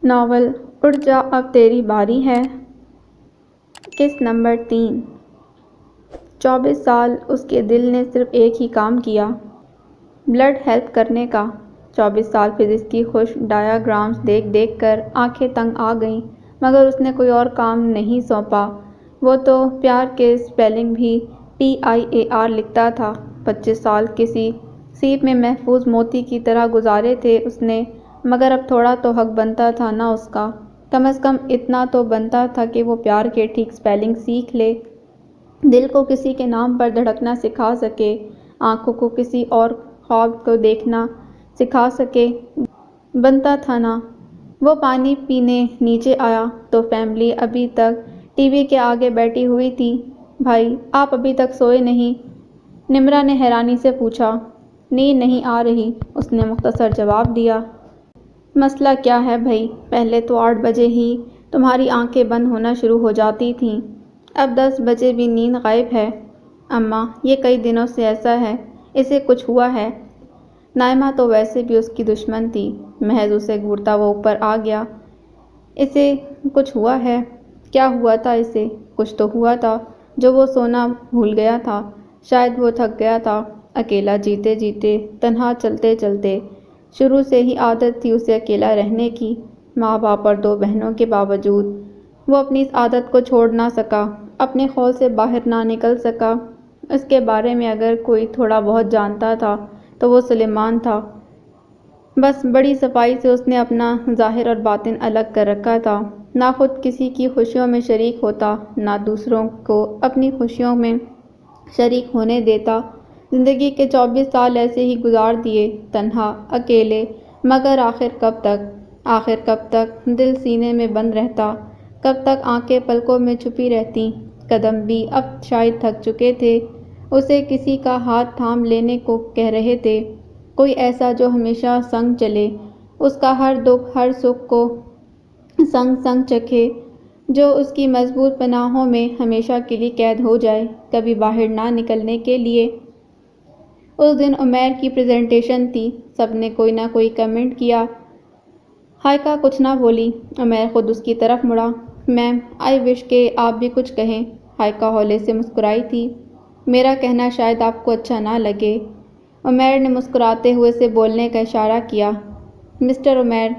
Novel اٹھ جا اب تیری باری ہے۔ قسط نمبر 3۔ 24 سال اس کے دل نے صرف ایک ہی کام کیا، بلڈ ہیلپ کرنے کا۔ 24 سال فزکس کی خوش ڈایاگرامز دیکھ دیکھ کر آنکھیں تنگ آ گئیں، مگر اس نے کوئی اور کام نہیں سونپا۔ وہ تو پیار کے اسپیلنگ بھی PIAR لکھتا تھا۔ 25 سال کسی سیپ میں محفوظ موتی کی طرح گزارے تھے اس نے، مگر اب تھوڑا تو حق بنتا تھا نا اس کا۔ کم از کم اتنا تو بنتا تھا کہ وہ پیار کے ٹھیک اسپیلنگ سیکھ لے، دل کو کسی کے نام پر دھڑکنا سکھا سکے، آنکھوں کو کسی اور خواب کو دیکھنا سکھا سکے۔ بنتا تھا نا۔ وہ پانی پینے نیچے آیا تو فیملی ابھی تک ٹی وی کے آگے بیٹھی ہوئی تھی۔ بھائی آپ ابھی تک سوئے نہیں؟ نمرا نے حیرانی سے پوچھا۔ نیند نہیں آ رہی، اس نے مختصر جواب دیا۔ مسئلہ کیا ہے بھئی؟ پہلے تو 8 بجے ہی تمہاری آنکھیں بند ہونا شروع ہو جاتی تھیں، اب 10 بجے بھی نیند غائب ہے۔ اماں یہ کئی دنوں سے ایسا ہے، اسے کچھ ہوا ہے؟ نائمہ تو ویسے بھی اس کی دشمن تھی، محض اسے گھورتا وہ اوپر آ گیا۔ اسے کچھ ہوا ہے؟ کیا ہوا تھا اسے؟ کچھ تو ہوا تھا جو وہ سونا بھول گیا تھا۔ شاید وہ تھک گیا تھا، اکیلا جیتے جیتے، تنہا چلتے چلتے۔ شروع سے ہی عادت تھی اسے اکیلا رہنے کی، ماں باپ اور 2 بہنوں کے باوجود۔ وہ اپنی اس عادت کو چھوڑ نہ سکا، اپنے خول سے باہر نہ نکل سکا۔ اس کے بارے میں اگر کوئی تھوڑا بہت جانتا تھا تو وہ سلیمان تھا۔ بس بڑی صفائی سے اس نے اپنا ظاہر اور باطن الگ کر رکھا تھا، نہ خود کسی کی خوشیوں میں شریک ہوتا، نہ دوسروں کو اپنی خوشیوں میں شریک ہونے دیتا۔ زندگی کے 24 سال ایسے ہی گزار دیے، تنہا، اکیلے۔ مگر آخر کب تک؟ آخر کب تک دل سینے میں بند رہتا؟ کب تک آنکھیں پلکوں میں چھپی رہتیں؟ قدم بھی اب شاید تھک چکے تھے، اسے کسی کا ہاتھ تھام لینے کو کہہ رہے تھے، کوئی ایسا جو ہمیشہ سنگ چلے، اس کا ہر دکھ ہر سکھ کو سنگ سنگ چکھے، جو اس کی مضبوط پناہوں میں ہمیشہ کے لیے قید ہو جائے، کبھی باہر نہ نکلنے کے لیے۔ اس دن عمیر کی پریزنٹیشن تھی، سب نے کوئی نہ کوئی کمنٹ کیا۔ ہائیکا کچھ نہ بولی، عمیر خود اس کی طرف مڑا۔ میم آئی وش کہ آپ بھی کچھ کہیں۔ ہائیکا ہولے سے مسکرائی تھی۔ میرا کہنا شاید آپ کو اچھا نہ لگے۔ عمیر نے مسکراتے ہوئے اسے بولنے کا اشارہ کیا۔ مسٹر عمیر،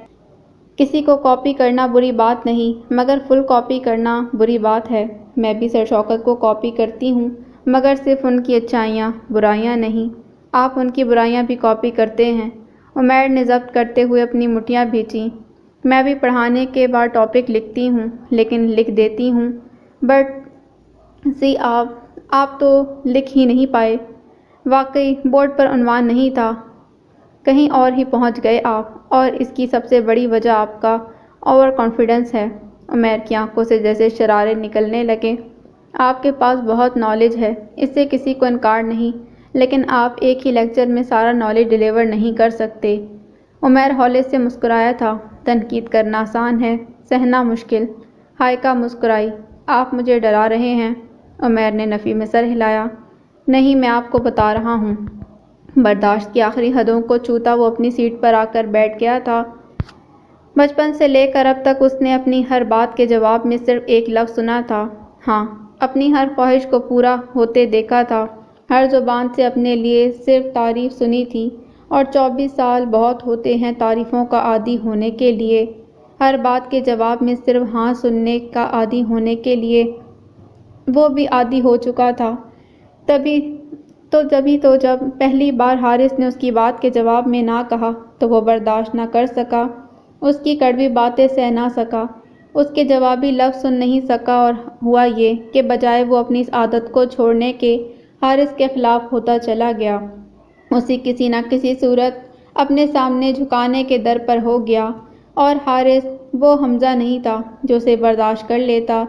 کسی کو کاپی کرنا بری بات نہیں، مگر فل کاپی کرنا بری بات ہے۔ میں بھی سر شوکت کو کاپی کرتی ہوں، مگر صرف ان کی اچھائیاں، برائیاں نہیں۔ آپ ان کی برائیاں بھی کاپی کرتے ہیں۔ عمیر نے ضبط کرتے ہوئے اپنی مٹھیاں بھینچیں۔ میں بھی پڑھانے کے بعد ٹاپک لکھتی ہوں، لیکن لکھ دیتی ہوں۔ بٹ سی آپ تو لکھ ہی نہیں پائے۔ واقعی بورڈ پر عنوان نہیں تھا، کہیں اور ہی پہنچ گئے آپ، اور اس کی سب سے بڑی وجہ آپ کا اوور کانفیڈنس ہے۔ عمیر کی آنکھوں سے جیسے شرارے نکلنے لگے۔ آپ کے پاس بہت نالج ہے، اس سے کسی کو انکار نہیں، لیکن آپ ایک ہی لیکچر میں سارا نالج ڈیلیور نہیں کر سکتے۔ عمیر ہولے سے مسکرایا تھا۔ تنقید کرنا آسان ہے، سہنا مشکل۔ ہائیکا مسکرائی۔ آپ مجھے ڈرا رہے ہیں؟ عمیر نے نفی میں سر ہلایا۔ نہیں، میں آپ کو بتا رہا ہوں۔ برداشت کی آخری حدوں کو چھوتا وہ اپنی سیٹ پر آ کر بیٹھ گیا تھا۔ بچپن سے لے کر اب تک اس نے اپنی ہر بات کے جواب میں صرف ایک لفظ سنا تھا، ہاں۔ اپنی ہر خواہش کو پورا ہوتے دیکھا تھا، ہر زبان سے اپنے لیے صرف تعریف سنی تھی، اور 24 سال بہت ہوتے ہیں تعریفوں کا عادی ہونے کے لیے، ہر بات کے جواب میں صرف ہاں سننے کا عادی ہونے کے لیے۔ وہ بھی عادی ہو چکا تھا۔ تبھی تو جب پہلی بار حارث نے اس کی بات کے جواب میں نہ کہا تو وہ برداشت نہ کر سکا، اس کی کڑوی باتیں سہ نہ سکا، اس کے جوابی لفظ سن نہیں سکا، اور ہوا یہ کہ بجائے وہ اپنی اس عادت کو چھوڑنے کے حارث کے خلاف ہوتا چلا گیا، اسے کسی نہ کسی صورت اپنے سامنے جھکانے کے در پر ہو گیا۔ اور حارث وہ حمزہ نہیں تھا جو اسے برداشت کر لیتا،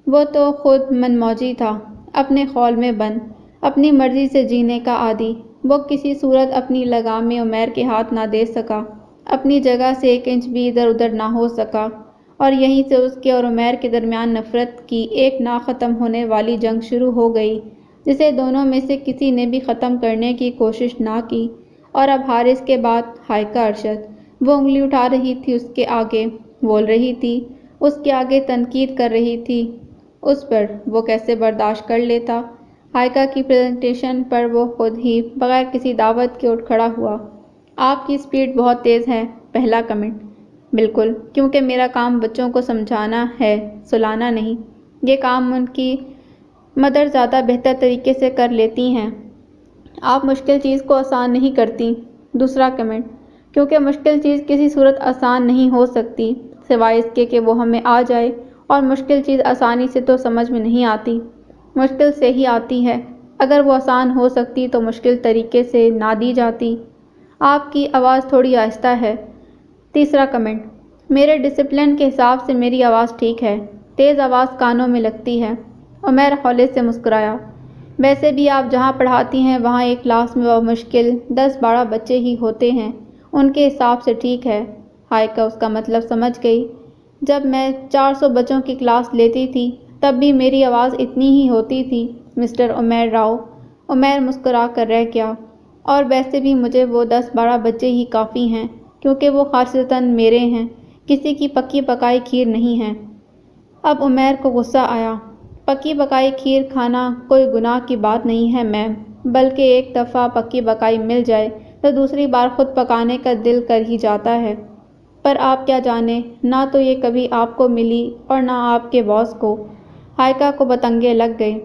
وہ تو خود من موجی تھا، اپنے خول میں بند، اپنی مرضی سے جینے کا عادی۔ وہ کسی صورت اپنی لگام میں عمیر کے ہاتھ نہ دے سکا، اپنی جگہ سے 1 انچ بھی ادھر ادھر نہ ہو سکا، اور یہیں سے اس کے اور عمیر کے درمیان نفرت کی ایک نہ ختم ہونے والی جنگ شروع ہو گئی، جسے دونوں میں سے کسی نے بھی ختم کرنے کی کوشش نہ کی۔ اور اب حارث کے بعد ہائیکا ارشد، وہ انگلی اٹھا رہی تھی اس کے آگے، بول رہی تھی، اس کے آگے تنقید کر رہی تھی، اس پر وہ کیسے برداشت کر لیتا؟ ہائیکا کی پریزنٹیشن پر وہ خود ہی بغیر کسی دعوت کے اٹھ کھڑا ہوا۔ آپ کی سپیڈ بہت تیز ہے، پہلا کمنٹ۔ بالکل، کیونکہ میرا کام بچوں کو سمجھانا ہے، سلانا نہیں۔ یہ کام ان کی مدر زیادہ بہتر طریقے سے کر لیتی ہیں۔ آپ مشکل چیز کو آسان نہیں کرتی، دوسرا کمنٹ۔ کیونکہ مشکل چیز کسی صورت آسان نہیں ہو سکتی، سوائے اس کے کہ وہ ہمیں آ جائے، اور مشکل چیز آسانی سے تو سمجھ میں نہیں آتی، مشکل سے ہی آتی ہے۔ اگر وہ آسان ہو سکتی تو مشکل طریقے سے نہ دی جاتی۔ آپ کی آواز تھوڑی آہستہ ہے، تیسرا کمنٹ۔ میرے ڈسپلن کے حساب سے میری آواز ٹھیک ہے، تیز آواز کانوں میں لگتی ہے۔ عمیر ہولے سے مسکرایا۔ ویسے بھی آپ جہاں پڑھاتی ہیں وہاں ایک کلاس میں بمشکل 10-12 بچے ہی ہوتے ہیں، ان کے حساب سے ٹھیک ہے۔ ہائیکا اس کا مطلب سمجھ گئی۔ جب میں 400 بچوں کی کلاس لیتی تھی تب بھی میری آواز اتنی ہی ہوتی تھی، مسٹر عمیر راؤ۔ عمیر مسکرا کر رہ گیا۔ اور ویسے بھی مجھے وہ 10-12 بچے ہی کافی ہیں، کیونکہ وہ خاصتاً میرے ہیں، کسی کی پکی پکائی کھیر نہیں ہے۔ اب عمیر کو غصہ آیا۔ پکی پکائی کھیر کھانا کوئی گناہ کی بات نہیں ہے میم، بلکہ ایک دفعہ پکی پکائی مل جائے تو دوسری بار خود پکانے کا دل کر ہی جاتا ہے۔ پر آپ کیا جانیں، نہ تو یہ کبھی آپ کو ملی اور نہ آپ کے باس کو۔ ہائیکا کو بتنگے لگ گئے۔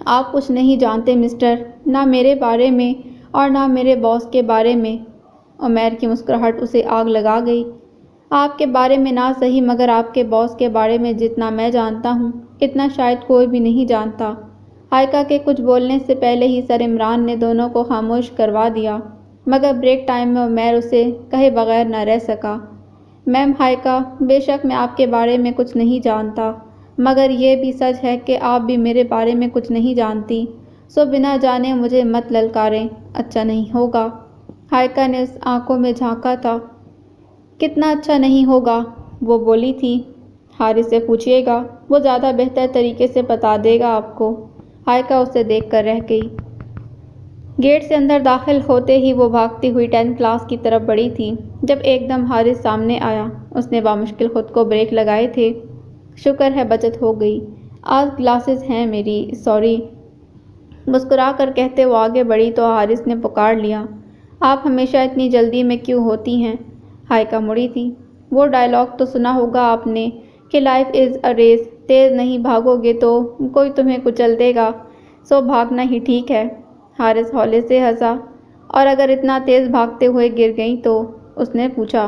آپ کچھ نہیں جانتے مسٹر، نہ میرے بارے میں اور نہ میرے باس کے بارے میں۔ عمیر کی مسکراہٹ اسے آگ لگا گئی۔ آپ کے بارے میں نہ صحیح مگر آپ کے باس کے بارے میں جتنا میں جانتا ہوں اتنا شاید کوئی بھی نہیں جانتا۔ ہائیکا کے کچھ بولنے سے پہلے ہی سر عمران نے دونوں کو خاموش کروا دیا، مگر بریک ٹائم میں عمیر اسے کہے بغیر نہ رہ سکا۔ میم ہائیکا، بے شک میں آپ کے بارے میں کچھ نہیں جانتا، مگر یہ بھی سچ ہے کہ آپ بھی میرے بارے میں کچھ نہیں جانتی، سو بنا جانے مجھے مت للکاریں، اچھا نہیں ہوگا۔ ہائیکا نے اس آنکھوں میں جھانکا تھا۔ کتنا اچھا نہیں ہوگا؟ وہ بولی تھی۔ حارث سے پوچھئے گا، وہ زیادہ بہتر طریقے سے بتا دے گا آپ کو۔ ہائیکا اسے دیکھ کر رہ گئی۔ گیٹ سے اندر داخل ہوتے ہی وہ بھاگتی ہوئی 10 کلاس کی طرف بڑھی تھی، جب ایک دم حارث سامنے آیا۔ اس نے بامشکل خود کو بریک لگائے تھے۔ شکر ہے بچت ہو گئی، آج کلاسز ہیں میری، سوری۔ مسکرا کر کہتے وہ آگے بڑھی تو حارث نے پکار لیا، آپ ہمیشہ اتنی جلدی میں کیوں ہوتی ہیں؟ ہائیکا مڑی تھی۔ وہ ڈائیلاگ تو سنا ہوگا آپ نے کہ لائف از اے ریس، تیز نہیں بھاگو گے تو کوئی تمہیں کچل دے گا، سو بھاگنا ہی ٹھیک ہے۔ حارث ہولے سے ہنسا۔ اور اگر اتنا تیز بھاگتے ہوئے گر گئیں تو؟ اس نے پوچھا۔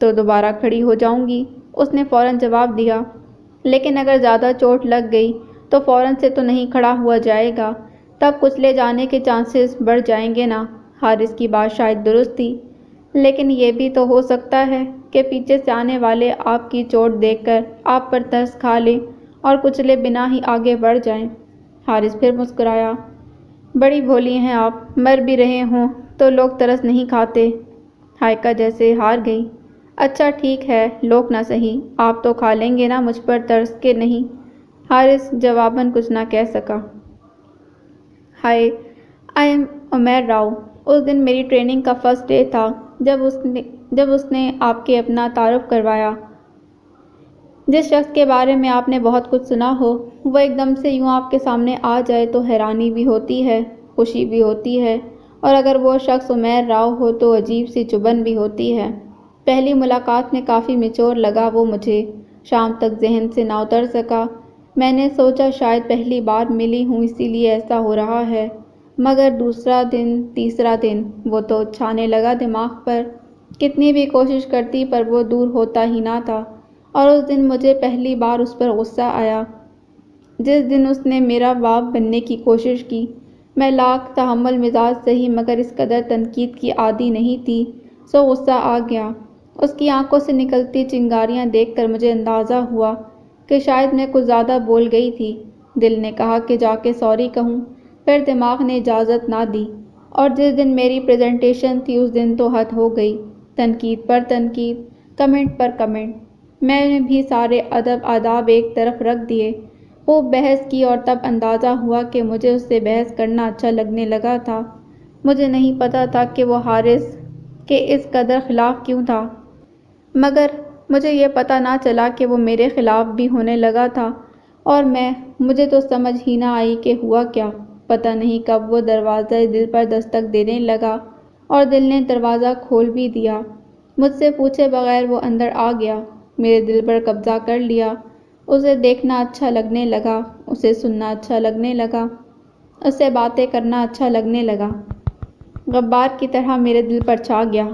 تو دوبارہ کھڑی ہو جاؤں گی، اس نے فوراً جواب دیا۔ لیکن اگر زیادہ چوٹ لگ گئی تو فوراً سے تو نہیں کھڑا ہوا جائے گا، تب کچلے جانے کے چانسز بڑھ جائیں گے نا۔ حارث کی بات شاید درست تھی، لیکن یہ بھی تو ہو سکتا ہے کہ پیچھے سے آنے والے آپ کی چوٹ دیکھ کر آپ پر ترس کھا لیں اور کچلے بنا ہی آگے بڑھ جائیں۔ حارث پھر مسکرایا۔ بڑی بھولی ہیں آپ، مر بھی رہے ہوں تو لوگ ترس نہیں کھاتے۔ ہائیکا جیسے ہار گئی۔ اچھا ٹھیک ہے، لوگ نہ سہی، آپ تو کھا لیں گے نا مجھ پر ترس کے نہیں؟ حارث جواباً کچھ نہ کہہ سکا۔ ہائے، آئی ایم عمیر راؤ۔ اس دن میری ٹریننگ کا فرسٹ ڈے تھا۔ جب اس نے آپ کے اپنا تعارف کروایا، جس شخص کے بارے میں آپ نے بہت کچھ سنا ہو، وہ ایک دم سے یوں آپ کے سامنے آ جائے تو حیرانی بھی ہوتی ہے، خوشی بھی ہوتی ہے، اور اگر وہ شخص عمیر راؤ ہو تو عجیب سی چبھن بھی ہوتی ہے۔ پہلی ملاقات میں کافی میچور لگا وہ مجھے، شام تک ذہن سے نہ اتر سکا۔ میں نے سوچا شاید پہلی بار ملی ہوں اسی لیے ایسا ہو رہا ہے، مگر دوسرا دن، تیسرا دن، وہ تو چھانے لگا دماغ پر، کتنی بھی کوشش کرتی پر وہ دور ہوتا ہی نہ تھا۔ اور اس دن مجھے پہلی بار اس پر غصہ آیا، جس دن اس نے میرا باپ بننے کی کوشش کی۔ میں لاکھ تحمل مزاج سہی مگر اس قدر تنقید کی عادی نہیں تھی، سو غصہ آ گیا۔ اس کی آنکھوں سے نکلتی چنگاریاں دیکھ کر مجھے اندازہ ہوا کہ شاید میں کچھ زیادہ بول گئی تھی۔ دل نے کہا کہ جا کے سوری کہوں، پھر دماغ نے اجازت نہ دی، اور جس دن میری پریزنٹیشن تھی اس دن تو حد ہو گئی، تنقید پر تنقید، کمنٹ پر کمنٹ۔ میں نے بھی سارے ادب آداب ایک طرف رکھ دیے، خوب بحث کی، اور تب اندازہ ہوا کہ مجھے اس سے بحث کرنا اچھا لگنے لگا تھا۔ مجھے نہیں پتا تھا کہ وہ حارث کے اس قدر خلاف کیوں تھا، مگر مجھے یہ پتہ نہ چلا کہ وہ میرے خلاف بھی ہونے لگا تھا، اور مجھے تو سمجھ ہی نہ آئی کہ ہوا کیا۔ پتہ نہیں کب وہ دروازہ دل پر دستک دینے لگا اور دل نے دروازہ کھول بھی دیا۔ مجھ سے پوچھے بغیر وہ اندر آ گیا، میرے دل پر قبضہ کر لیا۔ اسے دیکھنا اچھا لگنے لگا، اسے سننا اچھا لگنے لگا، اس سے باتیں کرنا اچھا لگنے لگا۔ غبار کی طرح میرے دل پر چھا گیا۔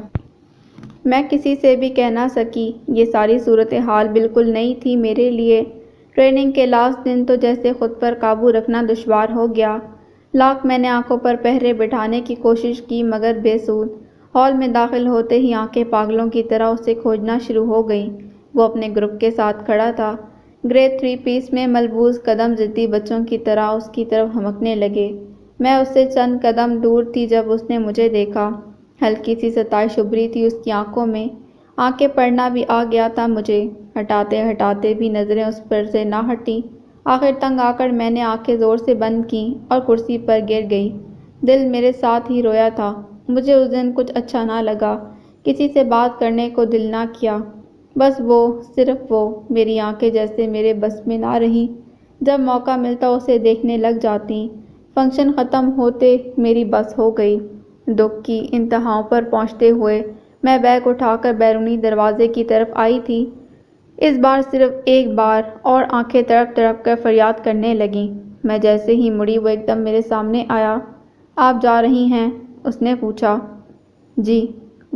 میں کسی سے بھی کہہ نہ سکی۔ یہ ساری صورتحال بالکل نئی تھی میرے لیے۔ ٹریننگ کے لاسٹ دن تو جیسے خود پر قابو رکھنا دشوار ہو گیا۔ لاکھ میں نے آنکھوں پر پہرے بٹھانے کی کوشش کی مگر بے سود۔ ہال میں داخل ہوتے ہی آنکھیں پاگلوں کی طرح اسے کھوجنا شروع ہو گئیں۔ وہ اپنے گروپ کے ساتھ کھڑا تھا۔ گرے 3 پیس میں ملبوس قدم ضدی بچوں کی طرح اس کی طرف ہمکنے لگے۔ میں اس سے چند قدم دور تھی جب اس نے مجھے دیکھا۔ ہلکی سی ستائش ابھری تھی اس کی آنکھوں میں۔ آنکھیں پڑنا بھی آ گیا تھا مجھے۔ ہٹاتے ہٹاتے بھی نظریں اس پر سے نہ ہٹیں۔ آخر تنگ آ کر میں نے آنکھیں زور سے بند کیں اور کرسی پر گر گئی۔ دل میرے ساتھ ہی رویا تھا۔ مجھے اس دن کچھ اچھا نہ لگا۔ کسی سے بات کرنے کو دل نہ کیا۔ بس وہ، صرف وہ، میری آنکھیں جیسے میرے بس میں نہ رہیں۔ جب موقع ملتا اسے دیکھنے لگ جاتی۔ فنکشن ختم ہوتے میری بس ہو گئی۔ دکھ کی انتہاؤں پر پہنچتے ہوئے میں بیگ اٹھا کر بیرونی دروازے کی طرف آئی تھی۔ اس بار صرف ایک بار اور آنکھیں تڑپ تڑپ کر فریاد کرنے لگیں۔ میں جیسے ہی مڑی وہ ایک دم میرے سامنے آیا۔ آپ جا رہی ہیں؟ اس نے پوچھا۔ جی،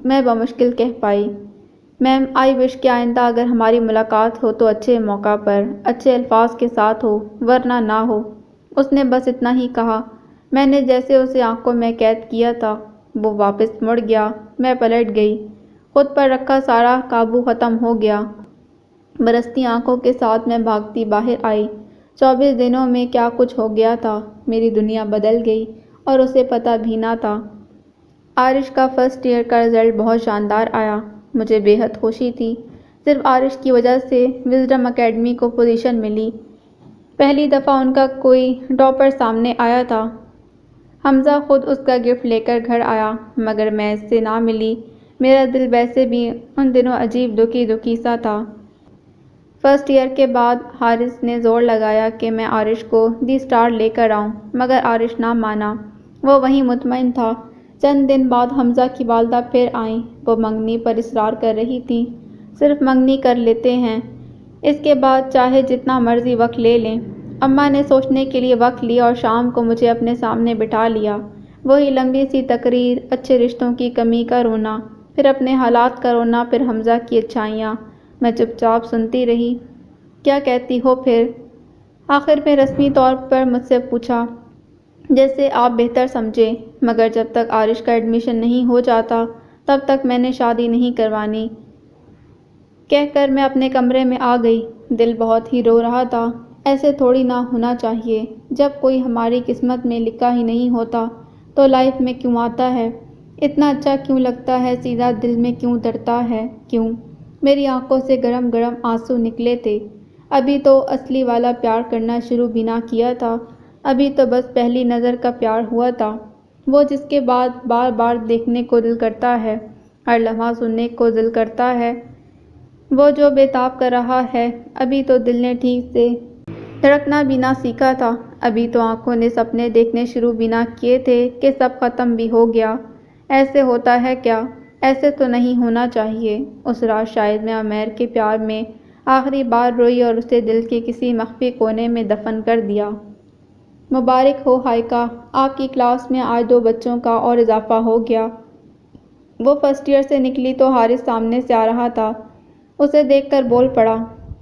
میں بمشکل کہہ پائی۔ میم، آئی وش کہ آئندہ اگر ہماری ملاقات ہو تو اچھے موقع پر، اچھے الفاظ کے ساتھ ہو، ورنہ نہ ہو۔ اس نے بس اتنا ہی کہا۔ میں نے جیسے اسے آنکھوں میں قید کیا تھا۔ وہ واپس مڑ گیا۔ میں پلٹ گئی۔ خود پر رکھا سارا قابو ختم ہو گیا۔ برستی آنکھوں کے ساتھ میں بھاگتی باہر آئی۔ 24 دنوں میں کیا کچھ ہو گیا تھا۔ میری دنیا بدل گئی اور اسے پتہ بھی نہ تھا۔ عارش کا فرسٹ ایئر کا رزلٹ بہت شاندار آیا۔ مجھے بے حد خوشی تھی۔ صرف عارش کی وجہ سے وزڈم اکیڈمی کو پوزیشن ملی۔ پہلی دفعہ ان کا کوئی ٹاپر سامنے آیا تھا۔ حمزہ خود اس کا گفٹ لے کر گھر آیا مگر میں اس سے نہ ملی۔ میرا دل ویسے بھی ان دنوں عجیب دکھی دکھی سا تھا۔ فرسٹ ایئر کے بعد حارث نے زور لگایا کہ میں عارش کو دی اسٹار لے کر آؤں مگر عارش نہ مانا۔ وہ وہیں مطمئن تھا۔ چند دن بعد حمزہ کی والدہ پھر آئیں۔ وہ منگنی پر اصرار کر رہی تھیں۔ صرف منگنی کر لیتے ہیں، اس کے بعد چاہے جتنا مرضی وقت لے لیں۔ اماں نے سوچنے کے لیے وقت لیا اور شام کو مجھے اپنے سامنے بٹھا لیا۔ وہی لمبی سی تقریر، اچھے رشتوں کی کمی کا رونا، پھر اپنے حالات کا رونا، پھر حمزہ کی اچھائیاں۔ میں چپ چاپ سنتی رہی۔ کیا کہتی ہو پھر؟ آخر میں رسمی طور پر مجھ سے پوچھا۔ جیسے آپ بہتر سمجھیں، مگر جب تک عارش کا ایڈمیشن نہیں ہو جاتا تب تک میں نے شادی نہیں کروانی، کہہ کر میں اپنے کمرے میں آ گئی۔ دل بہت ہی رو رہا تھا۔ ایسے تھوڑی نہ ہونا چاہیے۔ جب کوئی ہماری قسمت میں لکھا ہی نہیں ہوتا تو لائف میں کیوں آتا ہے؟ اتنا اچھا کیوں لگتا ہے؟ سیدھا دل میں کیوں اترتا ہے؟ کیوں؟ میری آنکھوں سے گرم گرم آنسو نکلے تھے۔ ابھی تو اصلی والا پیار کرنا شروع بھی نہ کیا تھا۔ ابھی تو بس پہلی نظر کا پیار ہوا تھا، وہ جس کے بعد بار بار دیکھنے کو دل کرتا ہے، ہر لمحہ سننے کو دل کرتا ہے، وہ جو بےتاب کر رہا ہے۔ ابھی تو دل نے ٹھیک سے دھڑکنا بھی نہ سیکھا تھا۔ ابھی تو آنکھوں نے سپنے دیکھنے شروع بھی نہ کیے تھے کہ سب ختم بھی ہو گیا۔ ایسے ہوتا ہے کیا؟ ایسے تو نہیں ہونا چاہیے۔ اس رات شاید میں عمیر کے پیار میں آخری بار روئی اور اسے دل کے کسی مخفی کونے میں دفن کر دیا۔ مبارک ہو ہائیکا، آپ کی کلاس میں آج 2 بچوں کا اور اضافہ ہو گیا۔ وہ فرسٹ ایئر سے نکلی تو حارث سامنے سے آ رہا تھا۔ اسے دیکھ کر بول پڑا۔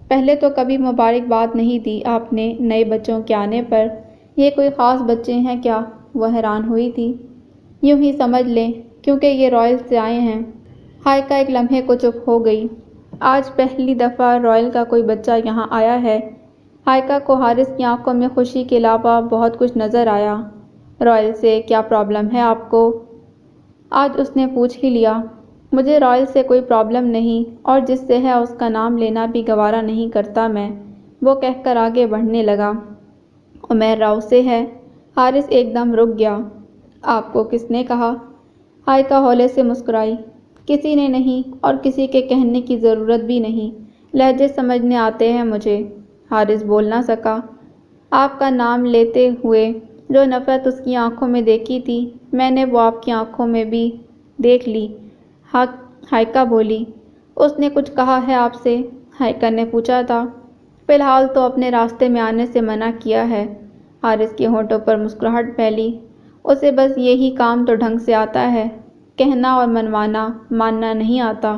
پہلے تو کبھی مبارکباد نہیں دی آپ نے نئے بچوں کے آنے پر۔ یہ کوئی خاص بچے ہیں کیا؟ وہ حیران ہوئی تھی۔ یوں ہی سمجھ لیں، کیونکہ یہ رائل سے آئے ہیں۔ ہائیکا ایک لمحے کو چپ ہو گئی۔ آج پہلی دفعہ رائل کا کوئی بچہ یہاں آیا ہے۔ ہائیکا کو حارث کی آنکھوں میں خوشی کے علاوہ بہت کچھ نظر آیا۔ رائل سے کیا پرابلم ہے آپ کو؟ آج اس نے پوچھ ہی لیا۔ مجھے رائل سے کوئی پرابلم نہیں، اور جس سے ہے اس کا نام لینا بھی گوارا نہیں کرتا میں، وہ کہہ کر آگے بڑھنے لگا۔ عمیر راؤ سے ہے۔ حارث ایک دم رک گیا۔ آپ کو کس نے کہا؟ ہائیکا ہولے سے مسکرائی۔ کسی نے نہیں اور کسی کے کہنے کی ضرورت بھی نہیں، لہجے سمجھنے آتے ہیں مجھے۔ حارث بول نہ سکا۔ آپ کا نام لیتے ہوئے جو نفرت اس کی آنکھوں میں دیکھی تھی، میں نے وہ آپ کی آنکھوں میں بھی دیکھ لی۔ ہائیکا بولی۔ اس نے کچھ کہا ہے آپ سے؟ ہائیکا نے پوچھا تھا۔ فی الحال تو اپنے راستے میں آنے سے منع کیا ہے۔ حارث کے ہونٹوں پر مسکراہٹ پھیلی۔ اسے بس یہی کام تو ڈھنگ سے آتا ہے، کہنا اور منوانا، ماننا نہیں آتا۔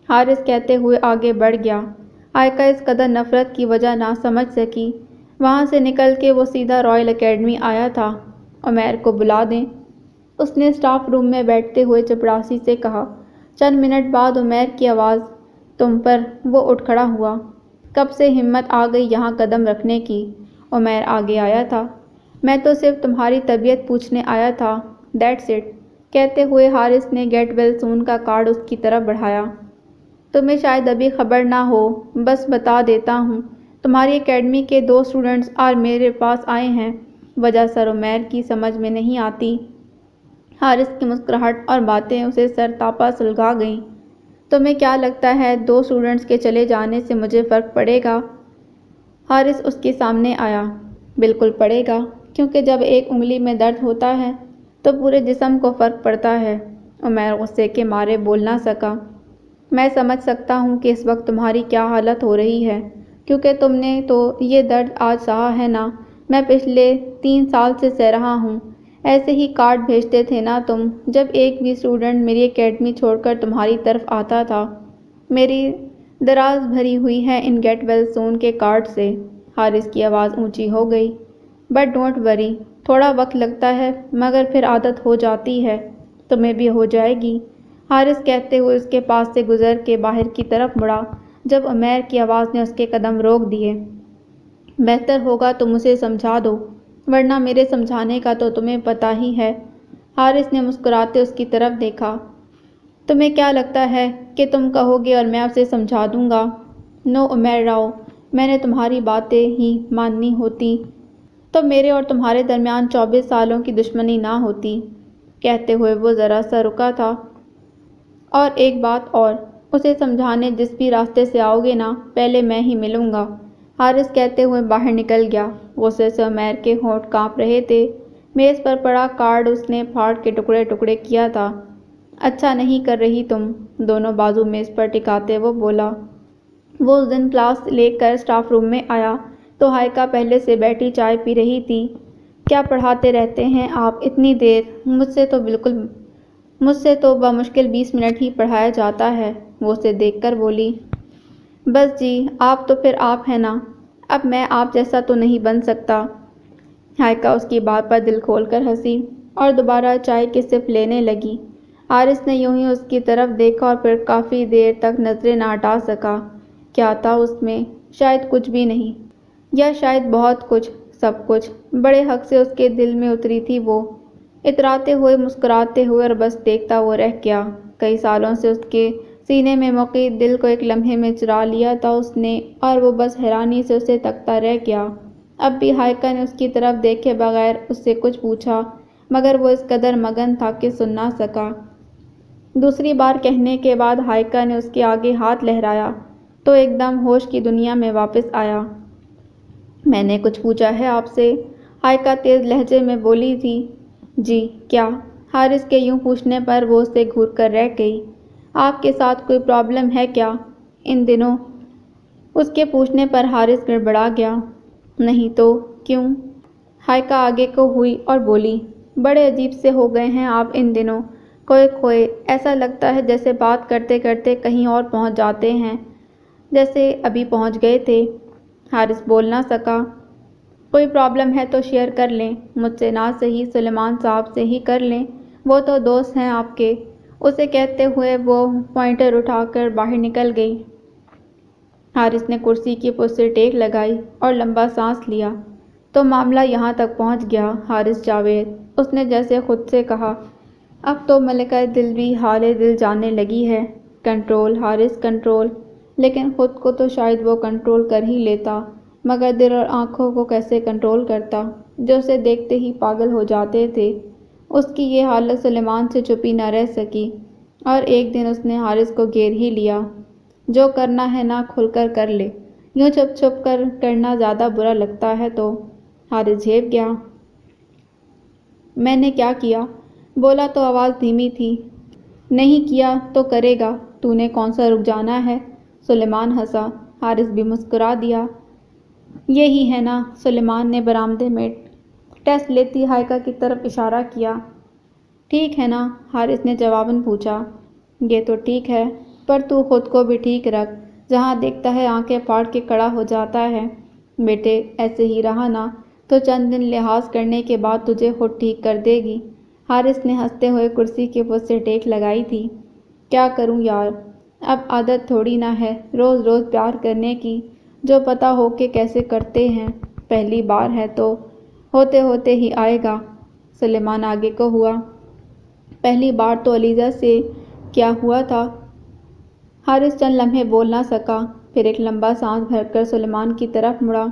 حارث کہتے ہوئے آگے بڑھ گیا۔ ہائیکا اس قدر نفرت کی وجہ نہ سمجھ سکی۔ وہاں سے نکل کے وہ سیدھا رائل اکیڈمی آیا تھا۔ عمیر کو بلا دیں، اس نے اسٹاف روم میں بیٹھتے ہوئے چپڑاسی سے کہا۔ چند منٹ بعد عمیر کی آواز تم پر وہ اٹھ کھڑا ہوا۔ کب سے ہمت آ گئی یہاں قدم رکھنے کی؟ عمیر آگے آیا تھا۔ میں تو صرف تمہاری طبیعت پوچھنے آیا تھا، دیٹس اٹ۔ کہتے ہوئے حارث نے گیٹ ویل سون کا کارڈ اس کی طرف بڑھایا۔ تمہیں شاید ابھی خبر نہ ہو، بس بتا دیتا ہوں، تمہاری اکیڈمی کے 2 اسٹوڈنٹس آج میرے پاس آئے ہیں۔ وجہ سر عمیر کی سمجھ میں نہیں آتی۔ حارث کی مسکراہٹ اور باتیں اسے سرتاپا سلگا گئیں۔ تمہیں کیا لگتا ہے 2 اسٹوڈنٹس کے چلے جانے سے مجھے فرق پڑے گا؟ حارث اس کے سامنے آیا۔ بالکل پڑے گا، کیونکہ جب ایک انگلی میں درد ہوتا ہے تو پورے جسم کو فرق پڑتا ہے۔ عمیر غصے کے مارے بول نہ سکا۔ میں سمجھ سکتا ہوں کہ اس وقت تمہاری کیا حالت ہو رہی ہے، کیونکہ تم نے تو یہ درد آج سہا ہے نا، میں پچھلے 3 سال سے سہ رہا ہوں۔ ایسے ہی کارڈ بھیجتے تھے نا تم، جب ایک بھی اسٹوڈنٹ میری اکیڈمی چھوڑ کر تمہاری طرف آتا تھا۔ میری دراز بھری ہوئی ہے ان گیٹ ویل سون کے کارڈ سے۔ حارث کی آواز اونچی ہو گئی۔ بٹ ڈونٹ وری، تھوڑا وقت لگتا ہے مگر پھر عادت ہو جاتی ہے، تمہیں بھی ہو جائے گی۔ حارث کہتے ہوئے اس کے پاس سے گزر کے باہر کی طرف مڑا، جب عمیر کی آواز نے اس کے قدم روک دیے۔ بہتر ہوگا تم اسے سمجھا دو، ورنہ میرے سمجھانے کا تو تمہیں پتہ ہی ہے۔ حارث نے مسکراتے اس کی طرف دیکھا۔ تمہیں کیا لگتا ہے کہ تم کہو گے اور میں اسے سمجھا دوں گا؟ نو عمیر راؤ، میں نے تمہاری باتیں ہی ماننی ہوتی تو میرے اور تمہارے درمیان 24 سالوں کی دشمنی نہ ہوتی۔ کہتے ہوئے وہ ذرا سا رکا تھا۔ اور ایک بات اور، اسے سمجھانے جس بھی راستے سے آؤ گے نا، پہلے میں ہی ملوں گا۔ حارث کہتے ہوئے باہر نکل گیا۔ غصے سے عمیر کے ہونٹ کانپ رہے تھے۔ میز پر پڑا کارڈ اس نے پھاڑ کے ٹکڑے ٹکڑے کیا تھا۔ اچھا نہیں کر رہی تم، دونوں بازو میز پر ٹکاتے وہ بولا۔ وہ اس دن کلاس لے کر اسٹاف روم میں آیا تو ہائیکا پہلے سے بیٹھی چائے پی رہی تھی۔ کیا پڑھاتے رہتے ہیں آپ اتنی دیر؟ مجھ سے تو بمشکل 20 منٹ ہی پڑھایا جاتا ہے، وہ اسے دیکھ کر بولی۔ بس جی، آپ تو پھر آپ ہیں نا، اب میں آپ جیسا تو نہیں بن سکتا۔ ہائیکا اس کی بات پر دل کھول کر ہنسی اور دوبارہ چائے کی سپ لینے لگی۔ حارث نے یوں ہی اس کی طرف دیکھا اور پھر کافی دیر تک نظریں نہ ہٹا سکا۔ کیا تھا اس میں؟ شاید کچھ بھی نہیں، یا شاید بہت کچھ، سب کچھ۔ بڑے حق سے اس کے دل میں اتری تھی وہ، اتراتے ہوئے، مسکراتے ہوئے، اور بس دیکھتا وہ رہ گیا۔ کئی سالوں سے اس کے سینے میں مقید دل کو ایک لمحے میں چرا لیا تھا اس نے، اور وہ بس حیرانی سے اسے تکتا رہ گیا۔ اب بھی ہائیکا نے اس کی طرف دیکھے بغیر اس سے کچھ پوچھا، مگر وہ اس قدر مگن تھا کہ سن نہ سکا۔ دوسری بار کہنے کے بعد ہائیکا نے اس کے آگے ہاتھ لہرایا تو ایک دم ہوش کی دنیا میں واپس آیا۔ میں نے کچھ پوچھا ہے آپ سے؟ ہائیکا تیز لہجے میں بولی تھی۔ جی، کیا؟ حارث کے یوں پوچھنے پر وہ اسے گھور کر رہ گئی۔ آپ کے ساتھ کوئی پرابلم ہے کیا ان دنوں؟ اس کے پوچھنے پر حارث گڑبڑا گیا۔ نہیں تو کیوں؟ ہائیکا آگے کو ہوئی اور بولی۔ بڑے عجیب سے ہو گئے ہیں آپ ان دنوں، کھوئے، ایسا لگتا ہے جیسے بات کرتے کرتے کہیں اور پہنچ جاتے ہیں، جیسے ابھی پہنچ گئے تھے۔ حارث بول نہ سکا۔ کوئی پرابلم ہے تو شیئر کر لیں، مجھ سے نہ صحیح سلیمان صاحب سے ہی کر لیں، وہ تو دوست ہیں آپ کے۔ اسے کہتے ہوئے وہ پوائنٹر اٹھا کر باہر نکل گئی۔ حارث نے کرسی کی پشت سے ٹیک لگائی اور لمبا سانس لیا۔ تو معاملہ یہاں تک پہنچ گیا حارث جاوید، اس نے جیسے خود سے کہا۔ اب تو ملکہ دل بھی حال دل جاننے لگی ہے۔ کنٹرول حارث، کنٹرول، لیکن خود کو تو شاید وہ کنٹرول کر ہی لیتا، مگر دل اور آنکھوں کو کیسے کنٹرول کرتا، جو اسے دیکھتے ہی پاگل ہو جاتے تھے۔ اس کی یہ حالت سلیمان سے چھپی نہ رہ سکی۔ اور ایک دن اس نے حارث کو گھیر ہی لیا۔ جو کرنا ہے نا کھل کر کر لے، یوں چھپ چھپ کر کرنا زیادہ برا لگتا ہے تو۔ حارث جھیپ گیا۔ میں نے کیا کیا؟ بولا تو آواز دھیمی تھی۔ نہیں کیا تو کرے گا، تو نے کون سا رک جانا ہے؟ سلیمان ہنسا۔ حارث بھی مسکرا دیا۔ یہی ہے نا؟ سلیمان نے برآمدے میں ٹیسٹ لیتی ہائیکا کی طرف اشارہ کیا۔ ٹھیک ہے نا؟ حارث نے جواباً پوچھا۔ یہ تو ٹھیک ہے، پر تو خود کو بھی ٹھیک رکھ، جہاں دیکھتا ہے آنکھیں پھاڑ کے کھڑا ہو جاتا ہے۔ بیٹے ایسے ہی رہا نا تو چند دن لحاظ کرنے کے بعد تجھے خود ٹھیک کر دے گی۔ حارث نے ہنستے ہوئے کرسی کے فٹ سے ٹیک لگائی تھی۔ کیا کروں یار، اب عادت تھوڑی نہ ہے روز روز پیار کرنے کی، جو پتہ ہو کہ کیسے کرتے ہیں۔ پہلی بار ہے تو ہوتے ہوتے ہی آئے گا۔ سلیمان آگے کو ہوا۔ پہلی بار تو علیزہ سے کیا ہوا تھا؟ حارث چند لمحے بول نہ سکا، پھر ایک لمبا سانس بھر کر سلیمان کی طرف مڑا۔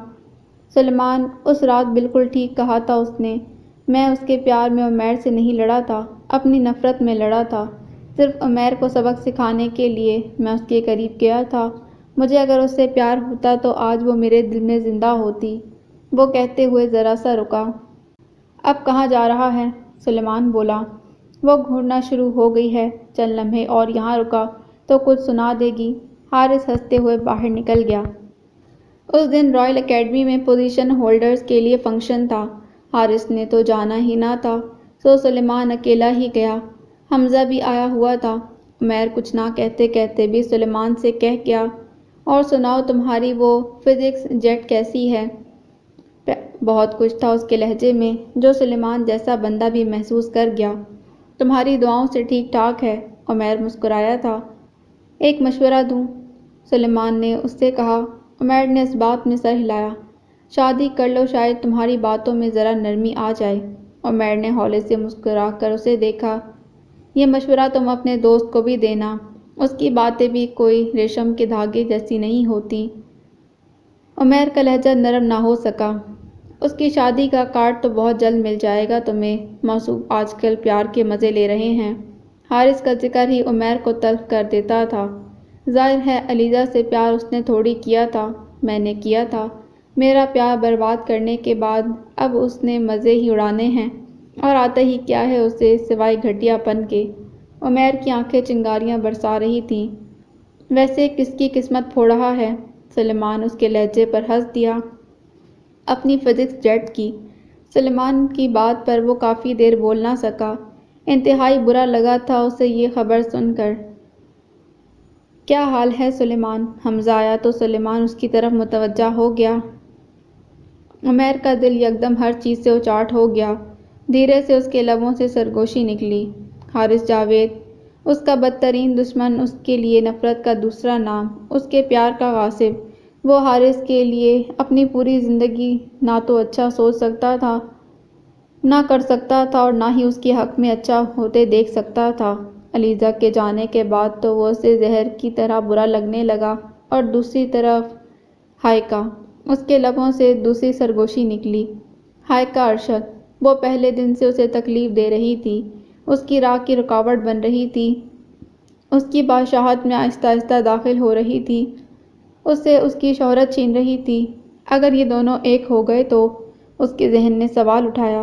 سلیمان، اس رات بالکل ٹھیک کہا تھا اس نے۔ میں اس کے پیار میں عمیر سے نہیں لڑا تھا، اپنی نفرت میں لڑا تھا۔ صرف عمیر کو سبق سکھانے کے لیے میں اس کے قریب گیا تھا۔ مجھے اگر اس سے پیار ہوتا تو آج وہ میرے دل میں زندہ ہوتی۔ وہ کہتے ہوئے ذرا سا رکا۔ اب کہاں جا رہا ہے؟ سلیمان بولا۔ وہ گھورنا شروع ہو گئی ہے، چند لمحے اور یہاں رکا تو کچھ سنا دے گی۔ حارث ہنستے ہوئے باہر نکل گیا۔ اس دن رائل اکیڈمی میں پوزیشن ہولڈرز کے لیے فنکشن تھا۔ حارث نے تو جانا ہی نہ تھا، سو سلیمان اکیلا ہی گیا۔ حمزہ بھی آیا ہوا تھا۔ عمیر کچھ نہ کہتے کہتے بھی سلیمان سے کہہ گیا، اور سناؤ تمہاری وہ فزکس جیٹ کیسی ہے؟ بہت کچھ تھا اس کے لہجے میں، جو سلیمان جیسا بندہ بھی محسوس کر گیا۔ تمہاری دعاؤں سے ٹھیک ٹھاک ہے، عمیر مسکرایا تھا۔ ایک مشورہ دوں؟ سلیمان نے اس سے کہا۔ عمیر نے اس بات میں سر ہلایا۔ شادی کر لو، شاید تمہاری باتوں میں ذرا نرمی آ جائے۔ عمیر نے ہولے سے مسکرا کر اسے دیکھا۔ یہ مشورہ تم اپنے دوست کو بھی دینا، اس کی باتیں بھی کوئی ریشم کے دھاگے جیسی نہیں ہوتی۔ عمیر کا لہجہ نرم نہ ہو سکا۔ اس کی شادی کا کارڈ تو بہت جلد مل جائے گا تمہیں، موصوف آج کل پیار کے مزے لے رہے ہیں۔ حارث کا ذکر ہی عمیر کو تلخ کر دیتا تھا۔ ظاہر ہے علیزہ سے پیار اس نے تھوڑی کیا تھا، میں نے کیا تھا۔ میرا پیار برباد کرنے کے بعد اب اس نے مزے ہی اڑانے ہیں، اور آتا ہی کیا ہے اسے سوائے گھٹیا پن کے۔ عمیر کی آنکھیں چنگاریاں برسا رہی تھیں۔ ویسے کس کی قسمت پھوڑ رہا ہے؟ سلیمان اس کے لہجے پر ہنس دیا۔ اپنی فزکس جیٹ کی۔ سلیمان کی بات پر وہ کافی دیر بول نہ سکا۔ انتہائی برا لگا تھا اسے یہ خبر سن کر۔ کیا حال ہے سلیمان؟ حمزہ آیا تو سلیمان اس کی طرف متوجہ ہو گیا۔ عمیر کا دل یکدم ہر چیز سے اچاٹ ہو گیا۔ دھیرے سے اس کے لبوں سے سرگوشی نکلی۔ حارث جاوید، اس کا بدترین دشمن، اس کے لیے نفرت کا دوسرا نام، اس کے پیار کا غاصب۔ وہ حارث کے لیے اپنی پوری زندگی نہ تو اچھا سوچ سکتا تھا، نہ کر سکتا تھا، اور نہ ہی اس کے حق میں اچھا ہوتے دیکھ سکتا تھا۔ علیزہ کے جانے کے بعد تو وہ اسے زہر کی طرح برا لگنے لگا، اور دوسری طرف ہائیکا۔ اس کے لبوں سے دوسری سرگوشی نکلی۔ ہائیکا ارشد، وہ پہلے دن سے اسے تکلیف دے رہی تھی، اس کی راہ کی رکاوٹ بن رہی تھی، اس کی بادشاہت میں آہستہ آہستہ داخل ہو رہی تھی، اس سے اس کی شہرت چھین رہی تھی۔ اگر یہ دونوں ایک ہو گئے تو؟ اس کے ذہن نے سوال اٹھایا۔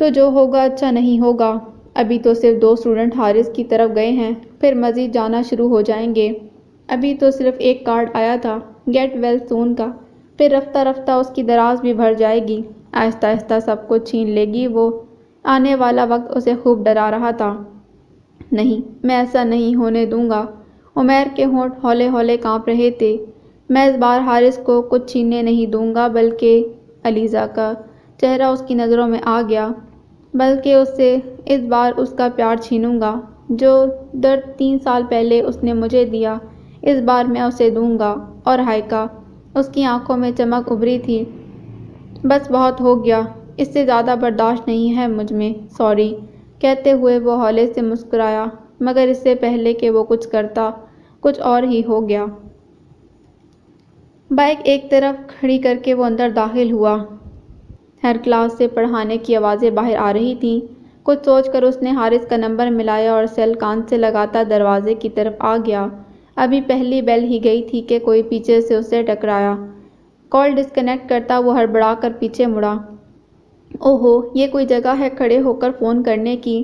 تو جو ہوگا اچھا نہیں ہوگا۔ ابھی تو صرف 2 اسٹوڈنٹ حارث کی طرف گئے ہیں، پھر مزید جانا شروع ہو جائیں گے۔ ابھی تو صرف ایک کارڈ آیا تھا، گیٹ ویل سون کا، پھر رفتہ رفتہ اس کی دراز بھی بھر جائے گی، آہستہ آہستہ سب کچھ چھین لے گی وہ۔ آنے والا وقت اسے خوب ڈرا رہا تھا۔ نہیں، میں ایسا نہیں ہونے دوں گا۔ عمیر کے ہونٹ ہولے ہولے کانپ رہے تھے۔ میں اس بار حارث کو کچھ چھیننے نہیں دوں گا، بلکہ علیزہ کا چہرہ اس کی نظروں میں آ گیا، بلکہ اس سے اس بار اس کا پیار چھینوں گا، جو درد 3 سال پہلے اس نے مجھے دیا، اس بار میں اسے دوں گا۔ اور ہائیکا، اس کی آنکھوں میں چمک ابھری تھی۔ بس بہت ہو گیا، اس سے زیادہ برداشت نہیں ہے مجھ میں، سوری۔ کہتے ہوئے وہ ہولے سے مسکرایا، مگر اس سے پہلے کہ وہ کچھ کرتا، کچھ اور ہی ہو گیا۔ بائیک ایک طرف کھڑی کر کے وہ اندر داخل ہوا۔ ہر کلاس سے پڑھانے کی آوازیں باہر آ رہی تھیں۔ کچھ سوچ کر اس نے حارث کا نمبر ملایا اور سیل کان سے لگاتا دروازے کی طرف آ گیا۔ ابھی پہلی بیل ہی گئی تھی کہ کوئی پیچھے سے اسے ٹکرایا۔ کال ڈسکنیکٹ کرتا وہ ہڑبڑا کر پیچھے مڑا۔ اوہو، یہ کوئی جگہ ہے کھڑے ہو کر فون کرنے کی؟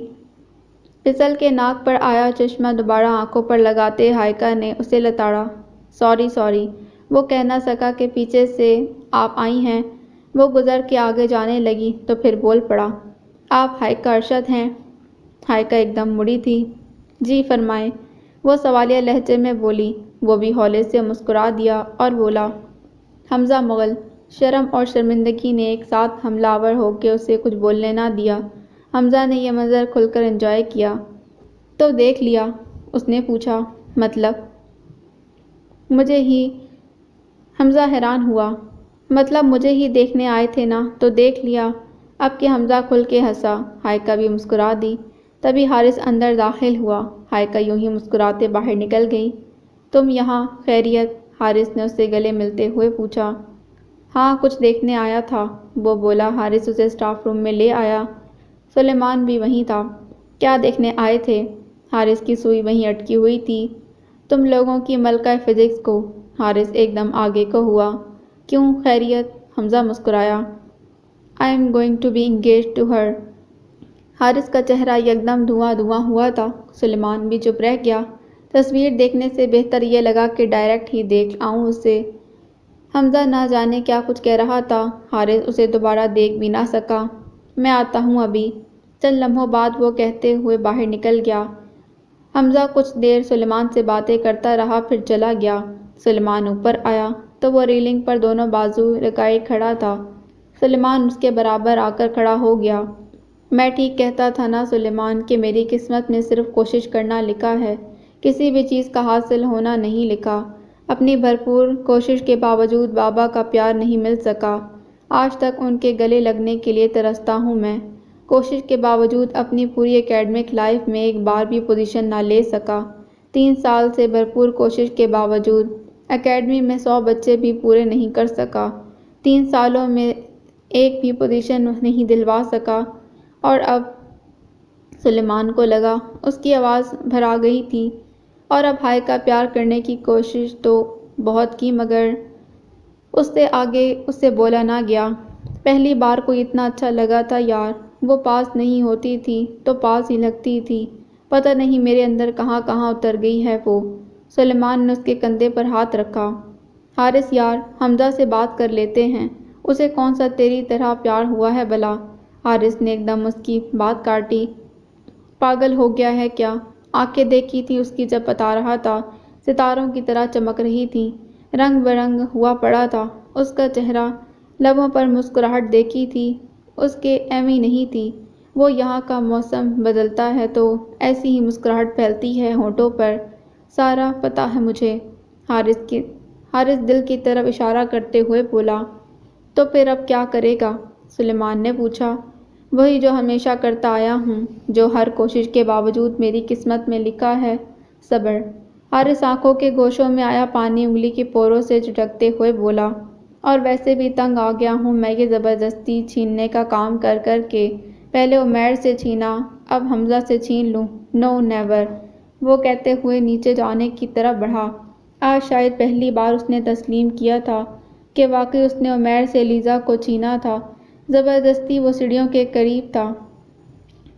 پھسل کے ناک پر آیا چشمہ دوبارہ آنکھوں پر لگاتے ہائیکا نے اسے لتاڑا۔ سوری، وہ کہہ نہ سکا کہ پیچھے سے آپ آئی ہیں۔ وہ گزر کے آگے جانے لگی تو پھر بول پڑا، آپ ہائیکا ارشد ہیں؟ ہائیکا ایک دم مڑی تھی۔ جی فرمائیں، وہ سوالیہ لہجے میں بولی۔ وہ بھی ہولے سے مسکرا دیا اور بولا، حمزہ مغل۔ شرم اور شرمندگی نے ایک ساتھ حملہ آور ہو کے اسے کچھ بولنے نہ دیا۔ حمزہ نے یہ منظر کھل کر انجوائے کیا۔ تو دیکھ لیا؟ اس نے پوچھا۔ مطلب؟ مجھے ہی؟ حمزہ حیران ہوا۔ مطلب مجھے ہی دیکھنے آئے تھے نا، تو دیکھ لیا۔ اب کہ حمزہ کھل کے ہنسا، ہائیکا بھی مسکرا دی۔ تبھی حارث اندر داخل ہوا۔ ہائیکا یوں ہی مسکراتے باہر نکل گئی۔ تم یہاں؟ خیریت؟ حارث نے اس سے گلے ملتے ہوئے پوچھا۔ ہاں، کچھ دیکھنے آیا تھا، وہ بولا۔ حارث اسے اسٹاف روم میں لے آیا۔ سلیمان بھی وہیں تھا۔ کیا دیکھنے آئے تھے؟ حارث کی سوئی وہیں اٹکی ہوئی تھی۔ تم لوگوں کی ملکہ فزکس کو۔ حارث ایک دم آگے کو ہوا۔ کیوں، خیریت؟ حمزہ مسکرایا۔ I am going to be engaged to her۔ Haris کا چہرہ یکدم دھواں ہوا تھا۔ سلیمان بھی چپ رہ گیا۔ تصویر دیکھنے سے بہتر یہ لگا کہ ڈائریکٹ ہی دیکھ آؤں اسے۔ حمزہ نہ جانے کیا کچھ کہہ رہا تھا۔ حارث اسے دوبارہ دیکھ بھی نہ سکا۔ میں آتا ہوں ابھی۔ چند لمحوں بعد وہ کہتے ہوئے باہر نکل گیا۔ حمزہ کچھ دیر سلیمان سے باتیں کرتا رہا، پھر چلا گیا۔ سلیمان اوپر آیا تو وہ ریلنگ پر دونوں بازو لگائے کھڑا تھا۔ سلیمان اس کے برابر آ کر کھڑا ہو گیا۔ میں ٹھیک کہتا تھا نا سلیمان کہ میری قسمت میں صرف کوشش کرنا لکھا ہے، کسی بھی چیز کا حاصل ہونا نہیں لکھا۔ اپنی بھرپور کوشش کے باوجود بابا کا پیار نہیں مل سکا۔ آج تک ان کے گلے لگنے کے لیے ترستا ہوں میں۔ کوشش کے باوجود اپنی پوری اکیڈمک لائف میں ایک بار بھی پوزیشن نہ لے سکا۔ 3 سال سے بھرپور کوشش کے باوجود اکیڈمی میں 100 بچے بھی پورے نہیں کر سکا۔ 3 سالوں میں ایک بھی پوزیشن نہیں دلوا سکا۔ اور اب سلیمان کو لگا اس کی آواز بھرا گئی تھی، اور اب ہائیکا پیار کرنے کی کوشش تو بہت کی مگر اس سے آگے اس سے بولا نہ گیا۔ پہلی بار کوئی اتنا اچھا لگا تھا یار، وہ پاس نہیں ہوتی تھی تو پاس ہی لگتی تھی۔ پتہ نہیں میرے اندر کہاں اتر گئی ہے وہ۔ سلیمان نے اس کے کندھے پر ہاتھ رکھا۔ حارث یار، حمزہ سے بات کر لیتے ہیں، اسے کون سا تیری طرح پیار ہوا ہے بھلا؟ حارث نے ایک دم اس کی بات کاٹی۔ پاگل ہو گیا ہے کیا؟ آنکھیں دیکھی تھی اس کی جب بتا رہا تھا، ستاروں کی طرح چمک رہی تھی، رنگ برنگ ہوا پڑا تھا اس کا چہرہ۔ لبوں پر مسکراہٹ دیکھی تھی اس کے ایویں نہیں تھی۔ وہ یہاں کا موسم بدلتا ہے تو ایسی ہی مسکراہٹ پھیلتی ہے ہونٹوں پر، سارا پتہ ہے مجھے۔ حارث دل کی طرف اشارہ کرتے ہوئے بولا۔ تو پھر اب کیا کرے گا؟ سلیمان نے پوچھا۔ وہی جو ہمیشہ کرتا آیا ہوں، جو ہر کوشش کے باوجود میری قسمت میں لکھا ہے، صبر۔ حارث آنکھوں کے گوشوں میں آیا پانی انگلی کی پوروں سے چٹکتے ہوئے بولا۔ اور ویسے بھی تنگ آ گیا ہوں میں یہ زبردستی چھیننے کا کام کر کے۔ پہلے عمیر سے چھینا، اب حمزہ سے چھین لوں، نو نیور۔ وہ کہتے ہوئے نیچے جانے کی طرف بڑھا۔ آج شاید پہلی بار اس نے تسلیم کیا تھا کہ واقعی اس نے عمیر سے لیزا کو چھینا تھا۔ زبردستی وہ سیڑھیوں کے قریب تھا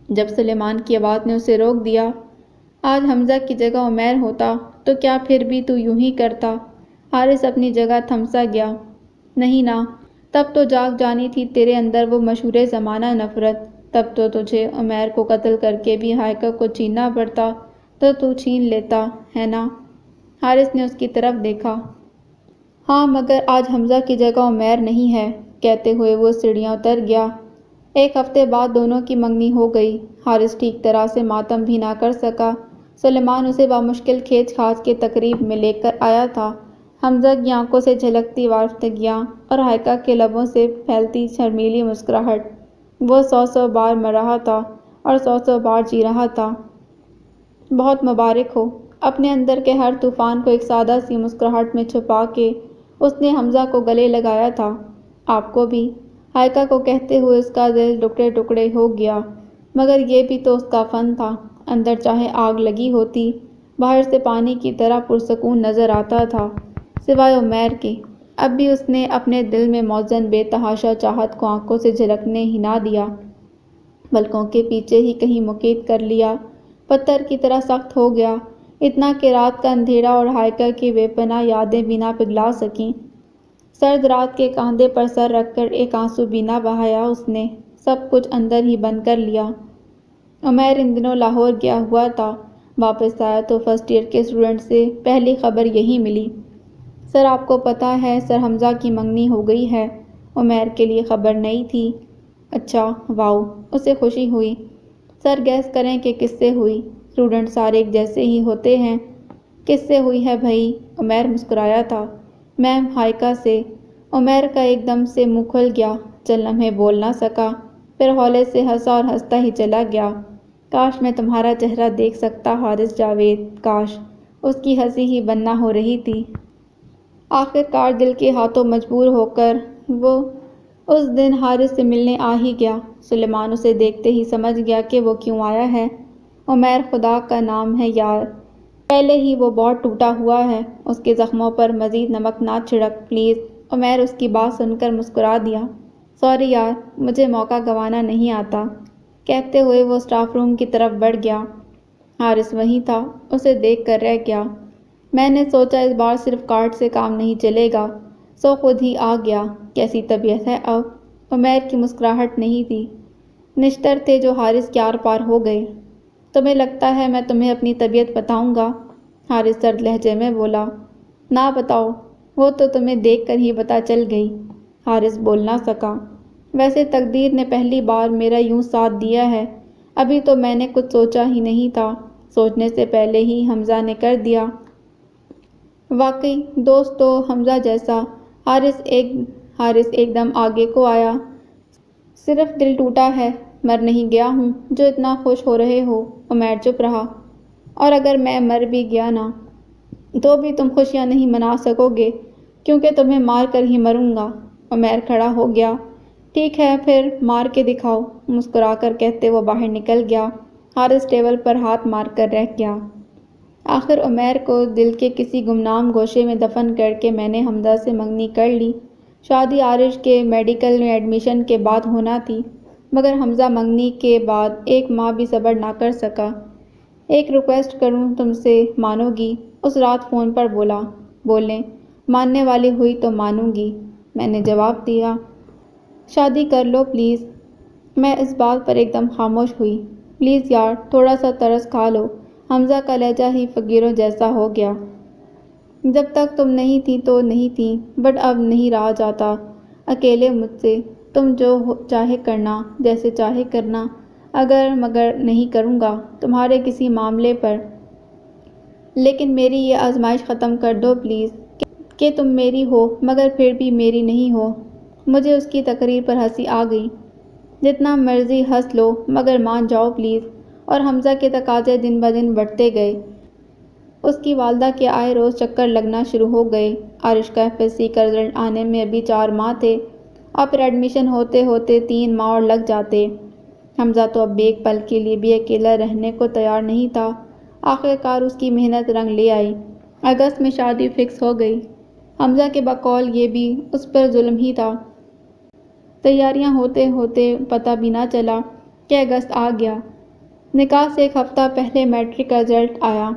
جب سلیمان کی آواز نے اسے روک دیا۔ آج حمزہ کی جگہ عمیر ہوتا تو کیا پھر بھی تو یوں ہی کرتا؟ حارث اپنی جگہ تھمسا گیا۔ نہیں نا، تب تو جاگ جانی تھی تیرے اندر وہ مشہور زمانہ نفرت۔ تب تو تجھے عمیر کو قتل کر کے بھی ہائیکا کو چھیننا پڑتا تو چھین لیتا ہے نا؟ حارث نے اس کی طرف دیکھا۔ ہاں مگر آج حمزہ کی جگہ عمیر نہیں ہے، کہتے ہوئے وہ سیڑھیاں اتر گیا۔ 1 ہفتے بعد دونوں کی منگنی ہو گئی۔ حارث ٹھیک طرح سے ماتم بھی نہ کر سکا۔ سلیمان اسے بامشکل کھینچ کھانچ کے تقریب میں لے کر آیا تھا۔ حمزہ کی آنکھوں سے جھلکتی وارفتگیاں اور ہائیکا کے لبوں سے پھیلتی شرمیلی مسکراہٹ۔ وہ 100 بار مر رہا تھا اور 100 بار جی رہا تھا۔ بہت مبارک ہو۔ اپنے اندر کے ہر طوفان کو ایک سادہ سی مسکراہٹ میں چھپا کے اس نے حمزہ کو گلے لگایا تھا۔ آپ کو بھی، ہائیکا کو کہتے ہوئے اس کا دل ٹکڑے ٹکڑے ہو گیا۔ مگر یہ بھی تو اس کا فن تھا، اندر چاہے آگ لگی ہوتی، باہر سے پانی کی طرح پرسکون نظر آتا تھا، سوائے عمیر کے۔ اب بھی اس نے اپنے دل میں موزن بے تحاشا چاہت کو آنکھوں سے جھلکنے ہی نہ دیا، پلکوں کے پیچھے ہی کہیں مقید کر لیا، پتھر کی طرح سخت ہو گیا، اتنا کہ رات کا اندھیرا اور ہائیکا کی بے پناہ یادیں بھی نہ پگھلا سکیں۔ سرد رات کے کاندھے پر سر رکھ کر ایک آنسو بھی نہ بہایا اس نے، سب کچھ اندر ہی بند کر لیا۔ عمیر ان دنوں لاہور گیا ہوا تھا، واپس آیا تو فرسٹ ایئر کے اسٹوڈنٹ سے پہلی خبر یہی ملی، سر آپ کو پتہ ہے سر حمزہ کی منگنی ہو گئی ہے۔ عمیر کے لیے خبر نئی تھی۔ اچھا، واؤ، اسے خوشی ہوئی۔ سر گیس کریں کہ کس سے ہوئی؟ اسٹوڈنٹ سارے ایک جیسے ہی ہوتے ہیں۔ کس سے ہوئی ہے بھائی؟ عمیر مسکرایا تھا۔ میم ہائیکا سے۔ عمیر کا ایک دم سے منہ کھل گیا، چند لمحے بول نہ سکا، پھر ہولے سے ہنسا اور ہنستا ہی چلا گیا۔ کاش میں تمہارا چہرہ دیکھ سکتا حارث جاوید، کاش۔ اس کی ہنسی ہی بند نہ ہو رہی تھی۔ آخر کار دل کے ہاتھوں مجبور ہو کر وہ اس دن حارث سے ملنے آ ہی گیا۔ سلیمان اسے دیکھتے ہی سمجھ گیا کہ وہ کیوں آیا ہے۔ عمیر، خدا کا نام ہے یار، پہلے ہی وہ بہت ٹوٹا ہوا ہے، اس کے زخموں پر مزید نمک نہ چھڑک پلیز۔ عمیر اس کی بات سن کر مسکرا دیا۔ سوری یار، مجھے موقع گنوانا نہیں آتا، کہتے ہوئے وہ اسٹاف روم کی طرف بڑھ گیا۔ حارث وہیں تھا، اسے دیکھ کر رہ گیا۔ میں نے سوچا اس بار صرف کارڈ سے کام نہیں چلے گا، سو خود ہی آ گیا۔ کیسی طبیعت ہے اب؟ عمیر کی مسکراہٹ نہیں تھی، نشتر تھے جو حارث کے آر پار ہو گئے۔ تمہیں لگتا ہے میں تمہیں اپنی طبیعت بتاؤں گا؟ حارث سرد لہجے میں بولا۔ نہ بتاؤ، وہ تو تمہیں دیکھ کر ہی پتہ چل گئی۔ حارث بول نہ سکا۔ ویسے تقدیر نے پہلی بار میرا یوں ساتھ دیا ہے، ابھی تو میں نے کچھ سوچا ہی نہیں تھا، سوچنے سے پہلے ہی حمزہ نے کر دیا۔ واقعی دوست تو حمزہ جیسا۔ حارث ایک دم آگے کو آیا۔ صرف دل ٹوٹا ہے، مر نہیں گیا ہوں جو اتنا خوش ہو رہے ہو۔ عمیر چپ رہا۔ اور اگر میں مر بھی گیا نا تو بھی تم خوشیاں نہیں منا سکو گے، کیونکہ تمہیں مار کر ہی مروں گا۔ عمیر کھڑا ہو گیا۔ ٹھیک ہے پھر مار کے دکھاؤ، مسکرا کر کہتے وہ باہر نکل گیا۔ حارث ٹیبل پر ہاتھ مار کر رہ گیا۔ آخر عمیر کو دل کے کسی گمنام گوشے میں دفن کر کے میں نے حمزہ سے منگنی کر لی۔ شادی عارش کے میڈیکل میں ایڈمیشن کے بعد ہونا تھی، مگر حمزہ منگنی کے بعد ایک ماہ بھی صبر نہ کر سکا۔ ایک ریکویسٹ کروں تم سے، مانو گی؟ اس رات فون پر بولیں، ماننے والی ہوئی تو مانوں گی۔ میں نے جواب دیا، شادی کر لو پلیز۔ میں اس بات پر ایک دم خاموش ہوئی۔ پلیز یار، تھوڑا سا ترس کھا لو۔ حمزہ کا لہجہ ہی فقیروں جیسا ہو گیا۔ جب تک تم نہیں تھی تو نہیں تھی، بٹ اب نہیں رہا جاتا اکیلے مجھ سے۔ تم جو چاہے کرنا، جیسے چاہے کرنا، اگر مگر نہیں کروں گا تمہارے کسی معاملے پر، لیکن میری یہ آزمائش ختم کر دو پلیز، کہ تم میری ہو مگر پھر بھی میری نہیں ہو۔ مجھے اس کی تقریر پر ہنسی آ گئی۔ جتنا مرضی ہنس لو مگر مان جاؤ پلیز۔ اور حمزہ کے تقاضے دن بدن بڑھتے گئے۔ اس کی والدہ کے آئے روز چکر لگنا شروع ہو گئے۔ عارش کا FSC کا رزلٹ آنے میں ابھی 4 ماہ تھے، اور پھر ایڈمیشن ہوتے ہوتے 3 ماہ اور لگ جاتے۔ حمزہ تو اب بھی ایک پل کے لیے بھی اکیلا رہنے کو تیار نہیں تھا۔ آخر کار اس کی محنت رنگ لے آئی۔ اگست میں شادی فکس ہو گئی۔ حمزہ کے بقول یہ بھی اس پر ظلم ہی تھا۔ تیاریاں ہوتے ہوتے پتہ بھی نہ چلا کہ اگست آ گیا۔ نکاح سے ایک ہفتہ پہلے میٹرک کا رزلٹ آیا۔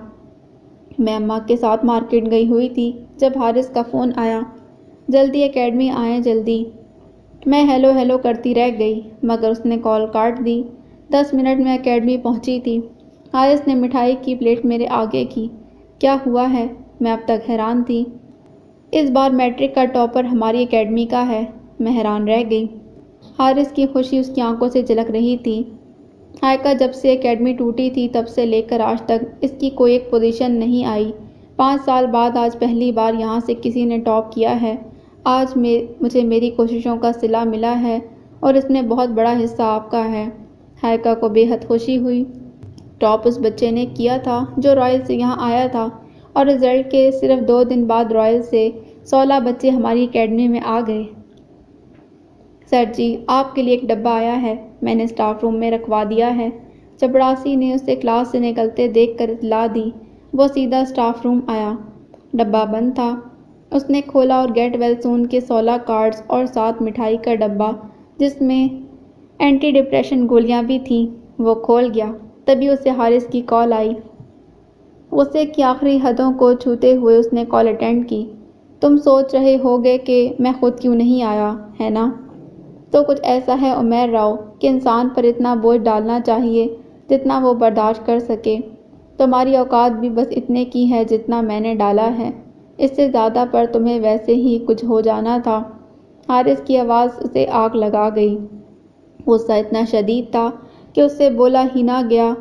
میں اماں کے ساتھ مارکیٹ گئی ہوئی تھی جب حارث کا فون آیا، جلدی اکیڈمی آئیں جلدی۔ میں ہیلو ہیلو کرتی رہ گئی، مگر اس نے کال کاٹ دی۔ 10 منٹ میں اکیڈمی پہنچی تھی۔ حارث نے مٹھائی کی پلیٹ میرے آگے کی۔ کیا ہوا ہے؟ میں اب تک حیران تھی۔ اس بار میٹرک کا ٹاپر ہماری اکیڈمی کا ہے۔ میں حیران رہ گئی۔ حارث کی خوشی اس کی آنکھوں سے جھلک رہی تھی۔ ہائیکا جب سے اکیڈمی ٹوٹی تھی تب سے لے کر آج تک اس کی کوئی ایک پوزیشن نہیں آئی۔ 5 سال بعد آج پہلی بار یہاں سے کسی نے ٹاپ کیا ہے۔ آج مجھے میری کوششوں کا صلہ ملا ہے، اور اس میں بہت بڑا حصہ آپ کا ہے۔ ہائیکا کو بے حد خوشی ہوئی۔ ٹاپ اس بچے نے کیا تھا جو رائل سے یہاں آیا تھا، اور رزلٹ کے صرف 2 دن بعد رائل سے 16 بچے ہماری اکیڈمی میں آ گئے۔ سر جی، آپ کے لیے ایک ڈبہ آیا ہے۔ میں نے اسٹاف روم میں رکھوا دیا ہے۔ چپڑاسی نے اسے کلاس سے نکلتے دیکھ کر اطلاع دی۔ وہ سیدھا اسٹاف روم آیا۔ ڈبہ بند تھا۔ اس نے کھولا اور گیٹ ویل سون کے 16 کارڈز اور ساتھ مٹھائی کا ڈبہ جس میں اینٹی ڈپریشن گولیاں بھی تھیں وہ کھول گیا۔ تبھی اسے حارث کی کال آئی۔ غصے کی آخری حدوں کو چھوتے ہوئے اس نے کال اٹینڈ کی۔ تم سوچ رہے ہوگے کہ میں خود کیوں نہیں آیا، ہے نا؟ تو کچھ ایسا ہے عمیر راؤ کہ انسان پر اتنا بوجھ ڈالنا چاہیے جتنا وہ برداشت کر سکے۔ تمہاری اوقات بھی بس اتنے کی ہے جتنا میں نے ڈالا ہے، اس سے زیادہ پر تمہیں ویسے ہی کچھ ہو جانا تھا۔ حارث کی آواز اسے آگ لگا گئی۔ غصہ اتنا شدید تھا کہ اس سے بولا ہی نہ گیا۔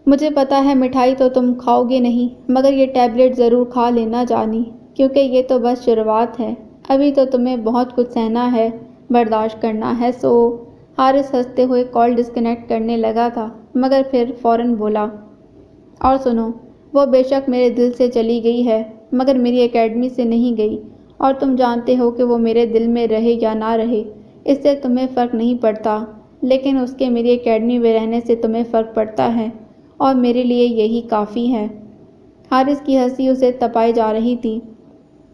مجھے پتا ہے مٹھائی تو تم کھاؤ گے نہیں، مگر یہ ٹیبلٹ ضرور کھا لینا جانی، کیونکہ یہ تو بس شروعات ہے۔ ابھی تو تمہیں بہت کچھ سہنا ہے، برداشت کرنا ہے۔ سو حارث ہنستے ہوئے کال ڈسکنیکٹ کرنے لگا تھا، مگر پھر فوراً بولا، اور سنو، وہ بے شک میرے دل سے چلی گئی ہے، مگر میری اکیڈمی سے نہیں گئی، اور تم جانتے ہو کہ وہ میرے دل میں رہے یا نہ رہے اس سے تمہیں فرق نہیں پڑتا، لیکن اس کے میری اکیڈمی میں رہنے سے تمہیں فرق پڑتا ہے، اور میرے لیے یہی کافی ہے۔ حارث کی ہنسی اسے تپائی جا رہی تھی۔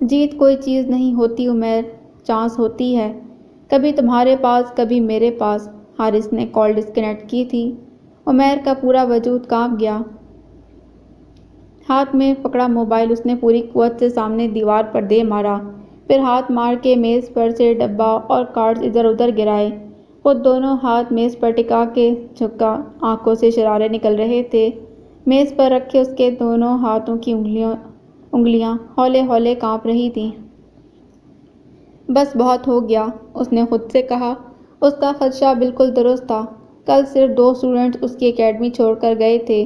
جیت کوئی چیز نہیں ہوتی عمیر، چانس ہوتی ہے، کبھی تمہارے پاس کبھی میرے پاس۔ حارث نے کال ڈسکنیکٹ کی تھی۔ عمیر کا پورا وجود کانپ گیا۔ ہاتھ میں پکڑا موبائل اس نے پوری قوت سے سامنے دیوار پر دے مارا، پھر ہاتھ مار کے میز پر سے ڈبہ اور کارڈز ادھر ادھر گرائے۔ خود دونوں ہاتھ میز پر ٹکا کے جھکا، آنکھوں سے شرارے نکل رہے تھے۔ میز پر رکھے اس کے دونوں ہاتھوں کی انگلیاں ہولے ہولے کانپ رہی تھیں۔ بس بہت ہو گیا، اس نے خود سے کہا۔ اس کا خدشہ بالکل درست تھا۔ کل صرف 2 اسٹوڈنٹس اس کی اکیڈمی چھوڑ کر گئے تھے،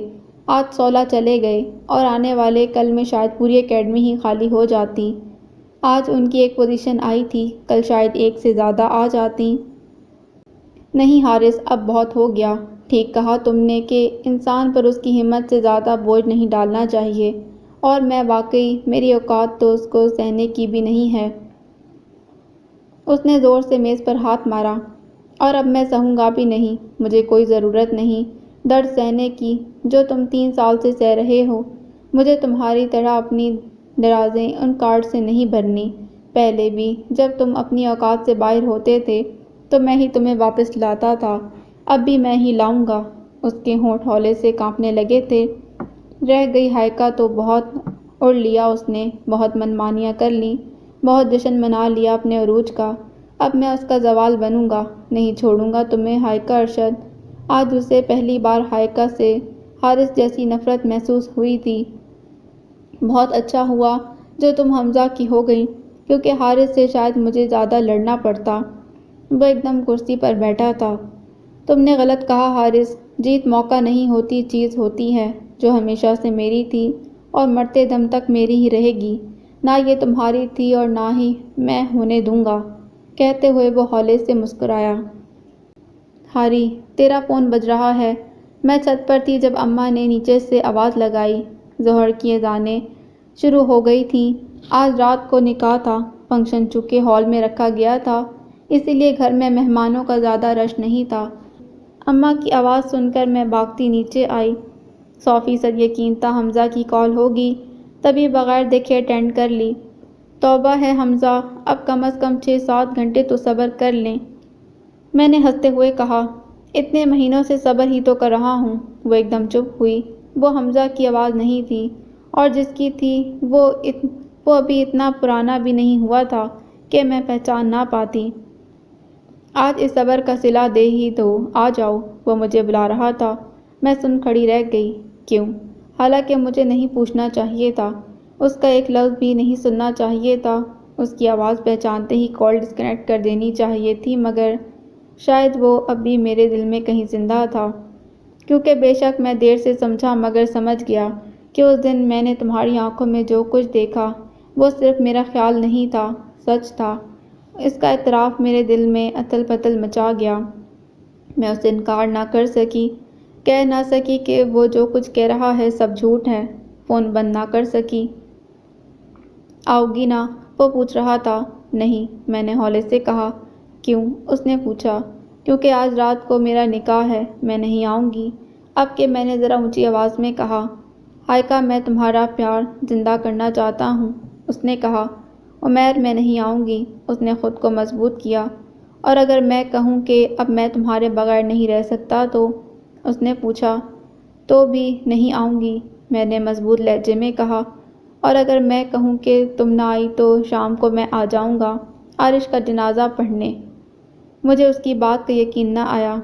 آج 16 چلے گئے، اور آنے والے کل میں شاید پوری اکیڈمی ہی خالی ہو جاتی۔ آج ان کی ایک پوزیشن آئی تھی، کل شاید ایک سے زیادہ آ جاتی۔ نہیں حارث، اب بہت ہو گیا۔ ٹھیک کہا تم نے کہ انسان پر اس کی ہمت سے زیادہ بوجھ نہیں ڈالنا چاہیے، اور میں واقعی میری اوقات تو اس کو سہنے کی بھی نہیں ہے۔ اس نے زور سے میز پر ہاتھ مارا۔ اور اب میں سہوں گا بھی نہیں، مجھے کوئی ضرورت نہیں درد سہنے کی جو تم 3 سال سے سہ رہے ہو۔ مجھے تمہاری طرح اپنی درازیں ان کارڈ سے نہیں بھرنی۔ پہلے بھی جب تم اپنی اوقات سے باہر ہوتے تھے تو میں ہی تمہیں واپس لاتا تھا، اب بھی میں ہی لاؤں گا۔ اس کے ہونٹ ہولے سے کانپنے لگے تھے۔ رہ گئی ہائیکا تو بہت اڑ لیا اس نے، بہت منمانیاں کر لیں، بہت جشن منا لیا اپنے عروج کا۔ اب میں اس کا زوال بنوں گا، نہیں چھوڑوں گا تمہیں ہائیکا ارشد۔ آج اسے پہلی بار ہائیکا سے حارث جیسی نفرت محسوس ہوئی تھی۔ بہت اچھا ہوا جو تم حمزہ کی ہو گئیں، کیونکہ حارث سے شاید مجھے زیادہ لڑنا پڑتا۔ وہ ایک دم کرسی پر بیٹھا تھا۔ تم نے غلط کہا حارث، جیت موقع نہیں ہوتی، چیز ہوتی ہے جو ہمیشہ سے میری تھی اور مرتے دم تک میری ہی رہے گی۔ نہ یہ تمہاری تھی اور نہ ہی میں ہونے دوں گا۔ کہتے ہوئے وہ ہولے سے مسکرایا۔ ہاری، تیرا فون بج رہا ہے۔ میں چھت پر تھی جب اماں نے نیچے سے آواز لگائی۔ ظہر کی اذانیں شروع ہو گئی تھیں۔ آج رات کو نکاح تھا۔ فنکشن چونکہ ہال میں رکھا گیا تھا، اسی لیے گھر میں مہمانوں کا زیادہ رش نہیں تھا۔ اماں کی آواز سن کر میں بھاگتی نیچے آئی۔ 100% یقین تھا حمزہ کی کال ہوگی، تبھی بغیر دیکھے اٹینڈ کر لی۔ توبہ ہے حمزہ، اب کم از کم 6-7 گھنٹے تو صبر کر لیں، میں نے ہنستے ہوئے کہا۔ اتنے مہینوں سے صبر ہی تو کر رہا ہوں۔ وہ ایک دم چپ ہوئی۔ وہ حمزہ کی آواز نہیں تھی، اور جس کی تھی وہ ابھی اتنا پرانا بھی نہیں ہوا تھا کہ میں پہچان نہ پاتی۔ آج اس صبر کا صلہ دے ہی دو، آ جاؤ، وہ مجھے بلا رہا تھا۔ میں سن کھڑی رہ گئی۔ کیوں؟ حالانکہ مجھے نہیں پوچھنا چاہیے تھا، اس کا ایک لفظ بھی نہیں سننا چاہیے تھا، اس کی آواز پہچانتے ہی کال ڈسکنیکٹ کر دینی چاہیے تھی، مگر شاید وہ اب بھی میرے دل میں کہیں زندہ تھا، کیونکہ بے شک میں دیر سے سمجھا مگر سمجھ گیا کہ اس دن میں نے تمہاری آنکھوں میں جو کچھ دیکھا وہ صرف میرا خیال نہیں تھا، سچ تھا۔ اس کا اعتراف میرے دل میں اتھل پتھل مچا گیا۔ میں اسے انکار نہ کر سکی، کہہ نہ سکی کہ وہ جو کچھ کہہ رہا ہے سب جھوٹ ہے۔ فون بند نہ کر سکی۔ آؤ گی نا؟ وہ پوچھ رہا تھا۔ نہیں، میں نے ہولے سے کہا۔ کیوں؟ اس نے پوچھا۔ کیونکہ آج رات کو میرا نکاح ہے، میں نہیں آؤں گی۔ اب کہ میں نے ذرا اونچی آواز میں کہا، ہائیکا میں تمہارا پیار زندہ کرنا چاہتا ہوں، اس نے کہا، عمیر میں نہیں آؤں گی۔ اس نے خود کو مضبوط کیا۔ اور اگر میں کہوں کہ اب میں تمہارے بغیر نہیں رہ سکتا تو؟ اس نے پوچھا۔ تو بھی نہیں آؤں گی، میں نے مضبوط لہجے میں کہا۔ اور اگر میں کہوں کہ تم نہ آئی تو شام کو میں آ جاؤں گا عارش کا جنازہ پڑھنے۔ مجھے اس کی بات کا یقین نہ آیا۔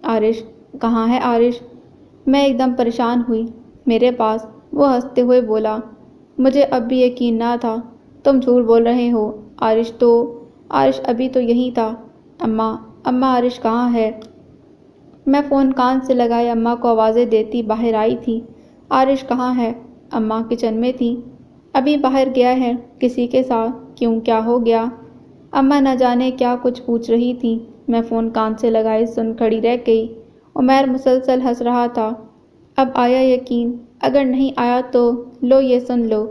عارش؟ کہاں ہے عارش؟ میں ایک دم پریشان ہوئی۔ میرے پاس، وہ ہنستے ہوئے بولا۔ مجھے اب بھی یقین نہ تھا۔ تم جھوٹ بول رہے ہو، عارش ابھی تو یہی تھا۔ اماں عارش کہاں ہے؟ میں فون کان سے لگائے اماں کو آوازیں دیتی باہر آئی تھی۔ عارش کہاں ہے؟ اماں کچن میں تھی۔ ابھی باہر گیا ہے، کسی کے ساتھ۔ کیوں، کیا ہو گیا؟ اماں نہ جانے کیا کچھ پوچھ رہی تھی۔ میں فون کان سے لگائے سن کھڑی رہ گئی۔ عمیر مسلسل ہنس رہا تھا۔ اب آیا یقین، اگر نہیں آیا تو لو یہ سن لو۔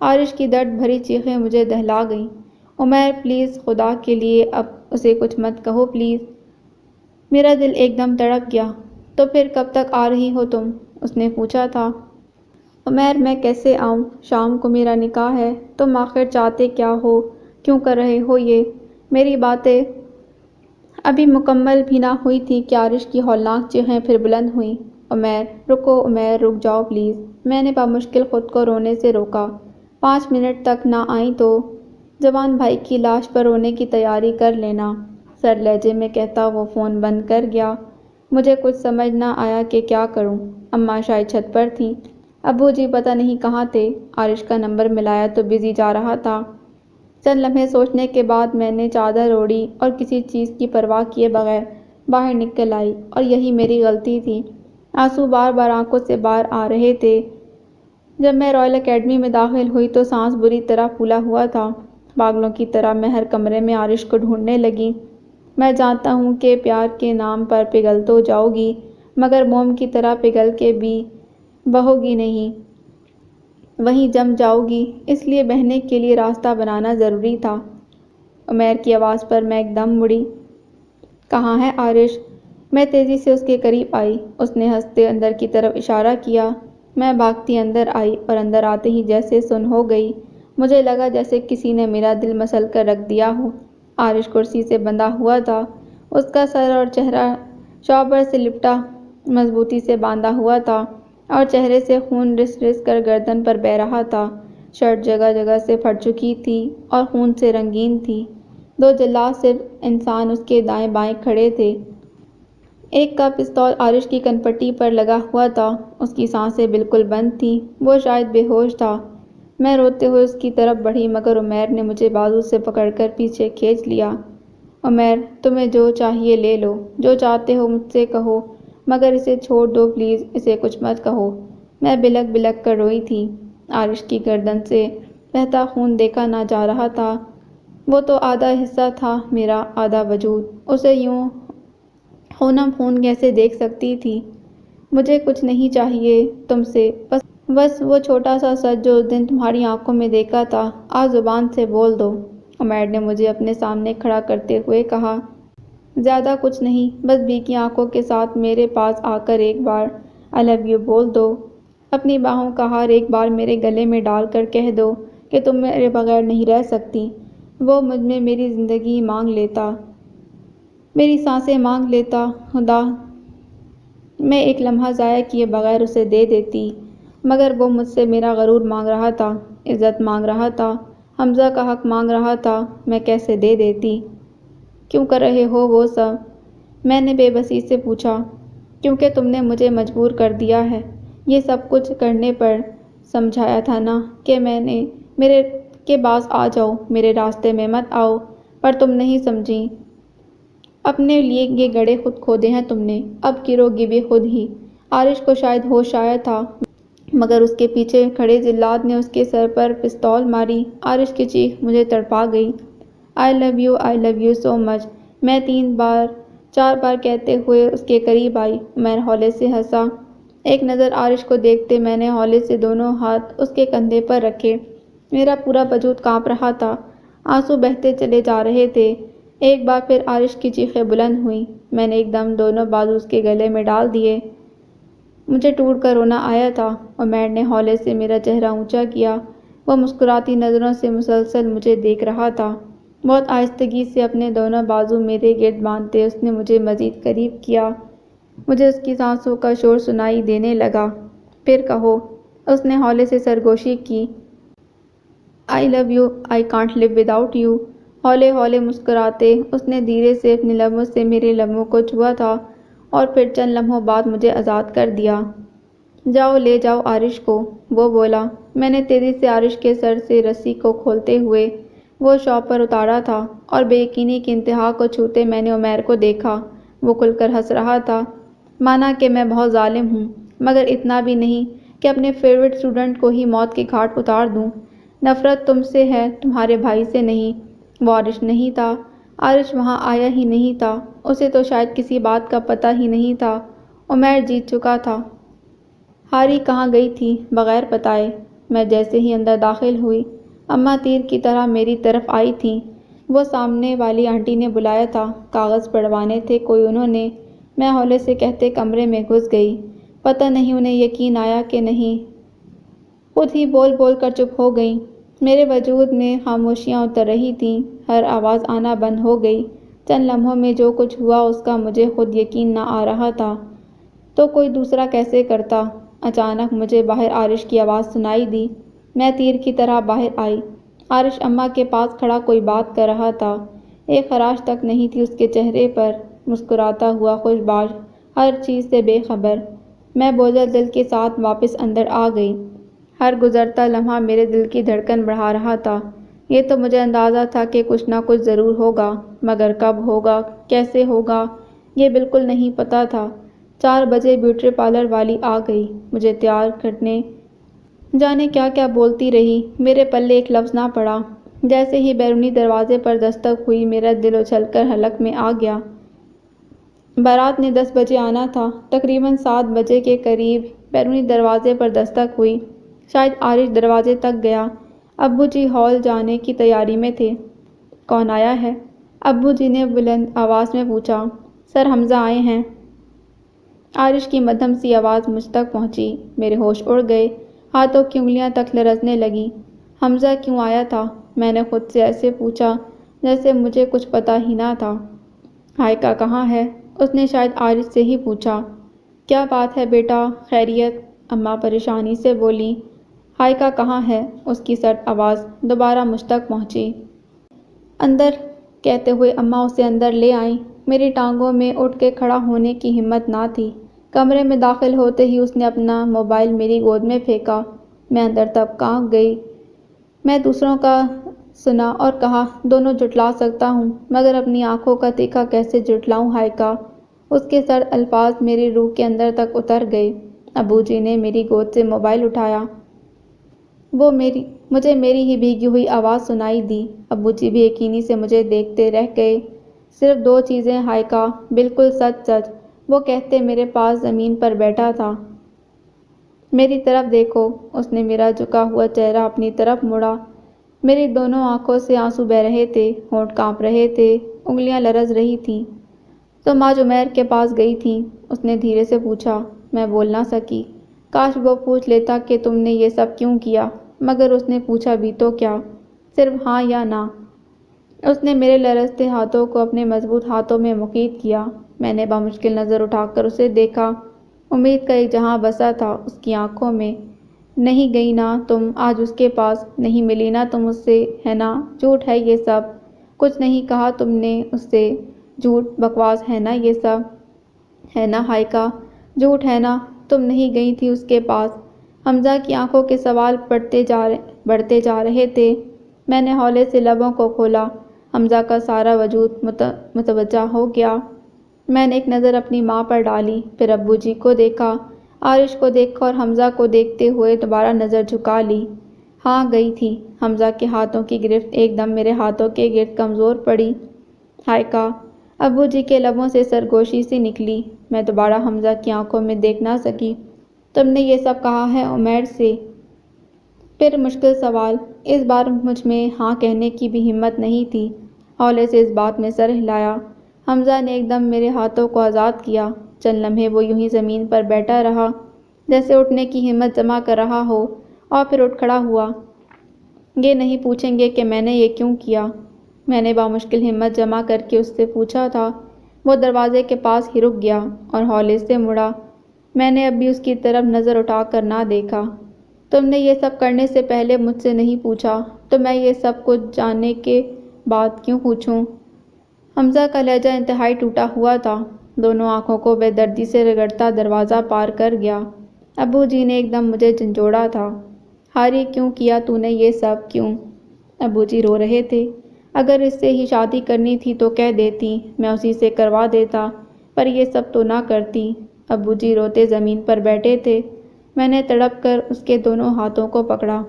عارش کی درد بھری چیخیں مجھے دہلا گئیں۔ عمیر پلیز، خدا کے لیے اب اسے کچھ مت کہو پلیز۔ میرا دل ایک دم تڑپ گیا۔ تو پھر کب تک آ رہی ہو تم؟ اس نے پوچھا تھا۔ عمیر میں کیسے آؤں؟ شام کو میرا نکاح ہے۔ تم آخر چاہتے کیا ہو؟ کیوں کر رہے ہو یہ؟ میری باتیں ابھی مکمل بھی نہ ہوئی تھی کہ عارش کی ہولناک چیخیں پھر بلند ہوئیں۔ عمیر، رکو عمیر، رک جاؤ پلیز۔ میں نے بمشکل خود کو رونے سے روکا۔ 5 منٹ تک نہ آئیں تو جوان بھائی کی لاش پر رونے کی تیاری کر لینا، سر لہجے میں کہتا وہ فون بند کر گیا۔ مجھے کچھ سمجھ نہ آیا کہ کیا کروں۔ اماں شاید چھت پر تھیں، ابو جی پتہ نہیں کہاں تھے۔ عارش کا نمبر ملایا تو بزی جا رہا تھا۔ چند لمحے سوچنے کے بعد میں نے چادر اوڑھی اور کسی چیز کی پرواہ کیے بغیر باہر نکل آئی، اور یہی میری غلطی تھی۔ آنسو بار بار آنکھوں سے باہر آ رہے تھے۔ جب میں رائل اکیڈمی میں داخل ہوئی تو سانس بری طرح پھولا ہوا تھا۔ پاگلوں کی طرح میں ہر کمرے میں عارش کو ڈھونڈنے لگی۔ میں جانتا ہوں کہ پیار کے نام پر پگھل تو جاؤ گی، مگر موم کی طرح پگھل کے بھی بہو گی نہیں، وہیں جم جاؤ گی۔ اس لیے بہنے کے لیے راستہ بنانا ضروری تھا۔ عمیر کی آواز پر میں ایک دم مڑی۔ کہاں ہے عارش؟ میں تیزی سے اس کے قریب آئی۔ اس نے ہنستے اندر کی طرف اشارہ کیا۔ میں بھاگتی اندر آئی اور اندر آتے ہی جیسے سن ہو گئی۔ مجھے لگا جیسے کسی نے میرا دل مسل کر رکھ دیا ہو۔ عارش کرسی سے بندھا ہوا تھا۔ اس کا سر اور چہرہ شاور سے لپٹا مضبوطی سے باندھا ہوا تھا، اور چہرے سے خون رس رس کر گردن پر بہہ رہا تھا۔ شرٹ جگہ جگہ سے پھٹ چکی تھی اور خون سے رنگین تھی۔ 2 جلاد صرف انسان اس کے دائیں بائیں کھڑے تھے۔ ایک کا پستول عارش کی کنپٹی پر لگا ہوا تھا۔ اس کی سانسیں بالکل بند تھیں، وہ شاید بے ہوش تھا۔ میں روتے ہوئے اس کی طرف بڑھی مگر عمیر نے مجھے بازو سے پکڑ کر پیچھے کھینچ لیا۔ عمیر، تمہیں جو چاہیے لے لو، جو چاہتے ہو مجھ سے کہو، مگر اسے چھوڑ دو پلیز، اسے کچھ مت کہو۔ میں بلک بلک کر روئی تھی۔ عارش کی گردن سے بہتا خون دیکھا نہ جا رہا تھا۔ وہ تو آدھا حصہ تھا میرا، آدھا وجود۔ اسے یوں خونم خون کیسے دیکھ سکتی تھی؟ مجھے کچھ نہیں چاہیے تم سے، بس وہ چھوٹا سا سچ جو اس دن تمہاری آنکھوں میں دیکھا تھا، آج زبان سے بول دو۔ عمیر نے مجھے اپنے سامنے کھڑا کرتے ہوئے کہا۔ زیادہ کچھ نہیں، بس بھیگی آنکھوں کے ساتھ میرے پاس آ کر ایک بار آئی لو یو بول دو۔ اپنی باہوں کا ہار ایک بار میرے گلے میں ڈال کر کہہ دو کہ تم میرے بغیر نہیں رہ سکتی۔ وہ مجھ میں میری زندگی مانگ لیتا، میری سانسیں مانگ لیتا، خدا، میں ایک لمحہ ضائع کیے بغیر اسے دے دیتی۔ مگر وہ مجھ سے میرا غرور مانگ رہا تھا، عزت مانگ رہا تھا، حمزہ کا حق مانگ رہا تھا، میں کیسے دے دیتی؟ کیوں کر رہے ہو وہ سب؟ میں نے بے بسی سے پوچھا۔ کیونکہ تم نے مجھے مجبور کر دیا ہے یہ سب کچھ کرنے پر۔ سمجھایا تھا نا کہ میرے کے پاس آ جاؤ، میرے راستے میں مت آؤ، پر تم نہیں سمجھی۔ اپنے لیے یہ گڑھے خود کھودے ہیں تم نے، اب گرو گی بھی خود ہی۔ عارش کو شاید ہوش آیا تھا، مگر اس کے پیچھے کھڑے جلاد نے اس کے سر پر پستول ماری۔ عارش کی چیخ مجھے تڑپا گئی۔ آئی لو یو سو مچ، میں 4 بار کہتے ہوئے اس کے قریب آئی۔ عمیر ہولے سے ہنسا۔ ایک نظر عارش کو دیکھتے میں نے ہولے سے دونوں ہاتھ اس کے کندھے پر رکھے۔ میرا پورا وجود کانپ رہا تھا، آنسو بہتے چلے جا رہے تھے۔ ایک بار پھر عارش کی چیخیں بلند ہوئیں۔ میں نے ایک دم دونوں بازو اس کے گلے میں ڈال دیے۔ مجھے ٹوٹ کر رونا آیا تھا۔ عمیر نے ہولے سے میرا چہرہ اونچا کیا۔ وہ مسکراتی نظروں سے مسلسل مجھے دیکھ رہا تھا۔ بہت آہستگی سے اپنے دونوں بازو میرے گرد باندھتے اس نے مجھے مزید قریب کیا۔ مجھے اس کی سانسوں کا شور سنائی دینے لگا۔ پھر کہو، اس نے ہولے سے سرگوشی کی۔ I love you, I can't live without you۔ ہولے ہولے مسکراتے اس نے دھیرے سے اپنے لبوں سے میرے لبوں کو چھوا تھا اور پھر چند لمحوں بعد مجھے آزاد کر دیا۔ جاؤ لے جاؤ عارش کو، وہ بولا۔ میں نے تیزی سے عارش کے سر سے رسی کو کھولتے ہوئے وہ شاپ پر اتارا تھا اور بے یقینی کی انتہا کو چھوتے میں نے عمیر کو دیکھا۔ وہ کھل کر ہنس رہا تھا۔ مانا کہ میں بہت ظالم ہوں، مگر اتنا بھی نہیں کہ اپنے فیورٹ اسٹوڈنٹ کو ہی موت کے گھاٹ اتار دوں۔ نفرت تم سے ہے، تمہارے بھائی سے نہیں۔ وہ عارش نہیں تھا۔ عارش وہاں آیا ہی نہیں تھا۔ اسے تو شاید کسی بات کا پتہ ہی نہیں تھا۔ عمیر جیت چکا تھا۔ ہاری کہاں گئی تھی بغیر بتائے؟ میں جیسے ہی اندر داخل ہوئی، اماں تیر کی طرح میری طرف آئی تھیں۔ وہ سامنے والی آنٹی نے بلایا تھا، کاغذ پڑھوانے تھے کوئی انہوں نے۔ میں ہولے سے کہتے کمرے میں گھس گئی۔ پتہ نہیں انہیں یقین آیا کہ نہیں، خود ہی بول بول کر چپ ہو گئیں۔ میرے وجود میں خاموشیاں اتر رہی تھیں، ہر آواز آنا بند ہو گئی۔ چند لمحوں میں جو کچھ ہوا اس کا مجھے خود یقین نہ آ رہا تھا، تو کوئی دوسرا کیسے کرتا؟ اچانک مجھے باہر عارش کی آواز سنائی دی۔ میں تیر کی طرح باہر آئی۔ عارش اماں کے پاس کھڑا کوئی بات کر رہا تھا۔ ایک خراش تک نہیں تھی اس کے چہرے پر، مسکراتا ہوا، خوش باش، ہر چیز سے بے خبر۔ میں بوجھل دل کے ساتھ واپس اندر آ گئی۔ ہر گزرتا لمحہ میرے دل کی دھڑکن بڑھا رہا تھا۔ یہ تو مجھے اندازہ تھا کہ کچھ نہ کچھ ضرور ہوگا، مگر کب ہوگا، کیسے ہوگا، یہ بالکل نہیں پتہ تھا۔ 4 بجے بیوٹی پارلر والی آ گئی، مجھے تیار کرنے جانے کیا کیا بولتی رہی، میرے پلے ایک لفظ نہ پڑا۔ جیسے ہی بیرونی دروازے پر دستک ہوئی، میرا دل اچھل کر حلق میں آ گیا۔ بارات نے 10 بجے آنا تھا۔ تقریباً 7 بجے کے قریب بیرونی دروازے پر دستک ہوئی۔ شاید عارش دروازے تک گیا۔ ابو جی ہال جانے کی تیاری میں تھے۔ کون آیا ہے؟ ابو جی نے بلند آواز میں پوچھا۔ سر حمزہ آئے ہیں۔ عارش کی مدھم سی آواز مجھ تک پہنچی۔ میرے ہوش اڑ گئے، ہاتھوں کی انگلیاں تک لرزنے لگیں۔ حمزہ کیوں آیا تھا؟ میں نے خود سے ایسے پوچھا جیسے مجھے کچھ پتہ ہی نہ تھا۔ ہائیکا کہاں ہے؟ اس نے شاید عارش سے ہی پوچھا۔ کیا بات ہے بیٹا، خیریت؟ اماں پریشانی سے بولیں۔ ہائیکا کہاں ہے؟ اس کی سرد آواز دوبارہ مجھ تک پہنچی۔ اندر، کہتے ہوئے اماں اسے اندر لے آئیں۔ میری ٹانگوں میں اٹھ کے کھڑا ہونے کی ہمت نہ تھی۔ کمرے میں داخل ہوتے ہی اس نے اپنا موبائل میری گود میں پھینکا۔ میں اندر تب کانپ گئی۔ میں دوسروں کا سنا اور کہا دونوں جھٹلا سکتا ہوں، مگر اپنی آنکھوں کا تیکھا کیسے جھٹلاؤں ہائیکا؟ اس کے سرد الفاظ میری روح کے اندر تک اتر گئے۔ ابو جی نے میری گود سے موبائل اٹھایا۔ مجھے میری ہی بھیگی ہوئی آواز سنائی دی۔ ابو جی بھی یقینی سے مجھے دیکھتے رہ گئے۔ صرف 2 چیزیں ہائیکا، بالکل سچ سچ، وہ کہتے میرے پاس زمین پر بیٹھا تھا۔ میری طرف دیکھو۔ اس نے میرا جھکا ہوا چہرہ اپنی طرف موڑا۔ میری دونوں آنکھوں سے آنسو بہہ رہے تھے، ہونٹ کانپ رہے تھے، انگلیاں لرز رہی تھیں۔ تم آج عمیر کے پاس گئی تھیں؟ اس نے دھیرے سے پوچھا۔ میں بول نہ سکی۔ کاش وہ پوچھ لیتا کہ تم نے یہ سب کیوں کیا، مگر اس نے پوچھا بھی تو کیا، صرف ہاں یا نہ۔ اس نے میرے لرزتے ہاتھوں کو اپنے مضبوط ہاتھوں میں مقید کیا۔ میں نے بمشکل نظر اٹھا کر اسے دیکھا۔ امید کا ایک جہاں بسا تھا اس کی آنکھوں میں۔ نہیں گئی نا تم آج اس کے پاس؟ نہیں ملی نا تم اس سے، ہے نا؟ جھوٹ ہے یہ سب؟ کچھ نہیں کہا تم نے اس سے؟ جھوٹ، بکواس ہے نا یہ سب؟ ہے نا ہائیکا؟ جھوٹ ہے نا؟ تم نہیں گئی تھی اس کے پاس؟ حمزہ کی آنکھوں کے سوال بڑھتے جا رہے تھے۔ میں نے ہولے سے لبوں کو کھولا۔ حمزہ کا سارا وجود متوجہ ہو گیا۔ میں نے ایک نظر اپنی ماں پر ڈالی، پھر ابو جی کو دیکھا، عارش کو دیکھا اور حمزہ کو دیکھتے ہوئے دوبارہ نظر جھکا لی۔ ہاں گئی تھی۔ حمزہ کے ہاتھوں کی گرفت ایک دم میرے ہاتھوں کے گرد کمزور پڑی۔ ہائیکا، ابو جی کے لبوں سے سرگوشی سی نکلی۔ میں دوبارہ حمزہ کی آنکھوں میں دیکھ نہ سکی۔ تم نے یہ سب کہا ہے عمیر سے؟ پھر مشکل سوال۔ اس بار مجھ میں ہاں کہنے کی بھی ہمت نہیں تھی۔ ہولے سے اس بات میں سر ہلایا۔ حمزہ نے ایک دم میرے ہاتھوں کو آزاد کیا۔ چند لمحے وہ یوں ہی زمین پر بیٹھا رہا جیسے اٹھنے کی ہمت جمع کر رہا ہو، اور پھر اٹھ کھڑا ہوا۔ یہ نہیں پوچھیں گے کہ میں نے یہ کیوں کیا؟ میں نے بامشکل ہمت جمع کر کے اس سے پوچھا تھا۔ وہ دروازے کے پاس ہی رک گیا اور ہولے سے مڑا۔ میں نے اب بھی اس کی طرف نظر اٹھا کر نہ دیکھا۔ تم نے یہ سب کرنے سے پہلے مجھ سے نہیں پوچھا تو میں یہ سب کچھ جاننے کے بعد کیوں پوچھوں؟ حمزہ کا لہجہ انتہائی ٹوٹا ہوا تھا۔ دونوں آنکھوں کو بے دردی سے رگڑتا دروازہ پار کر گیا۔ ابو جی نے ایک دم مجھے جھنجھوڑا تھا۔ ہاری کیوں کیا تو نے یہ سب کیوں؟ ابو جی رو رہے تھے۔ اگر اس سے ہی شادی کرنی تھی تو کہہ دیتی، میں اسی سے کروا دیتا، پر یہ سب تو نہ کرتی۔ ابو جی روتے زمین پر بیٹھے تھے۔ میں نے تڑپ کر اس کے دونوں ہاتھوں کو پکڑا۔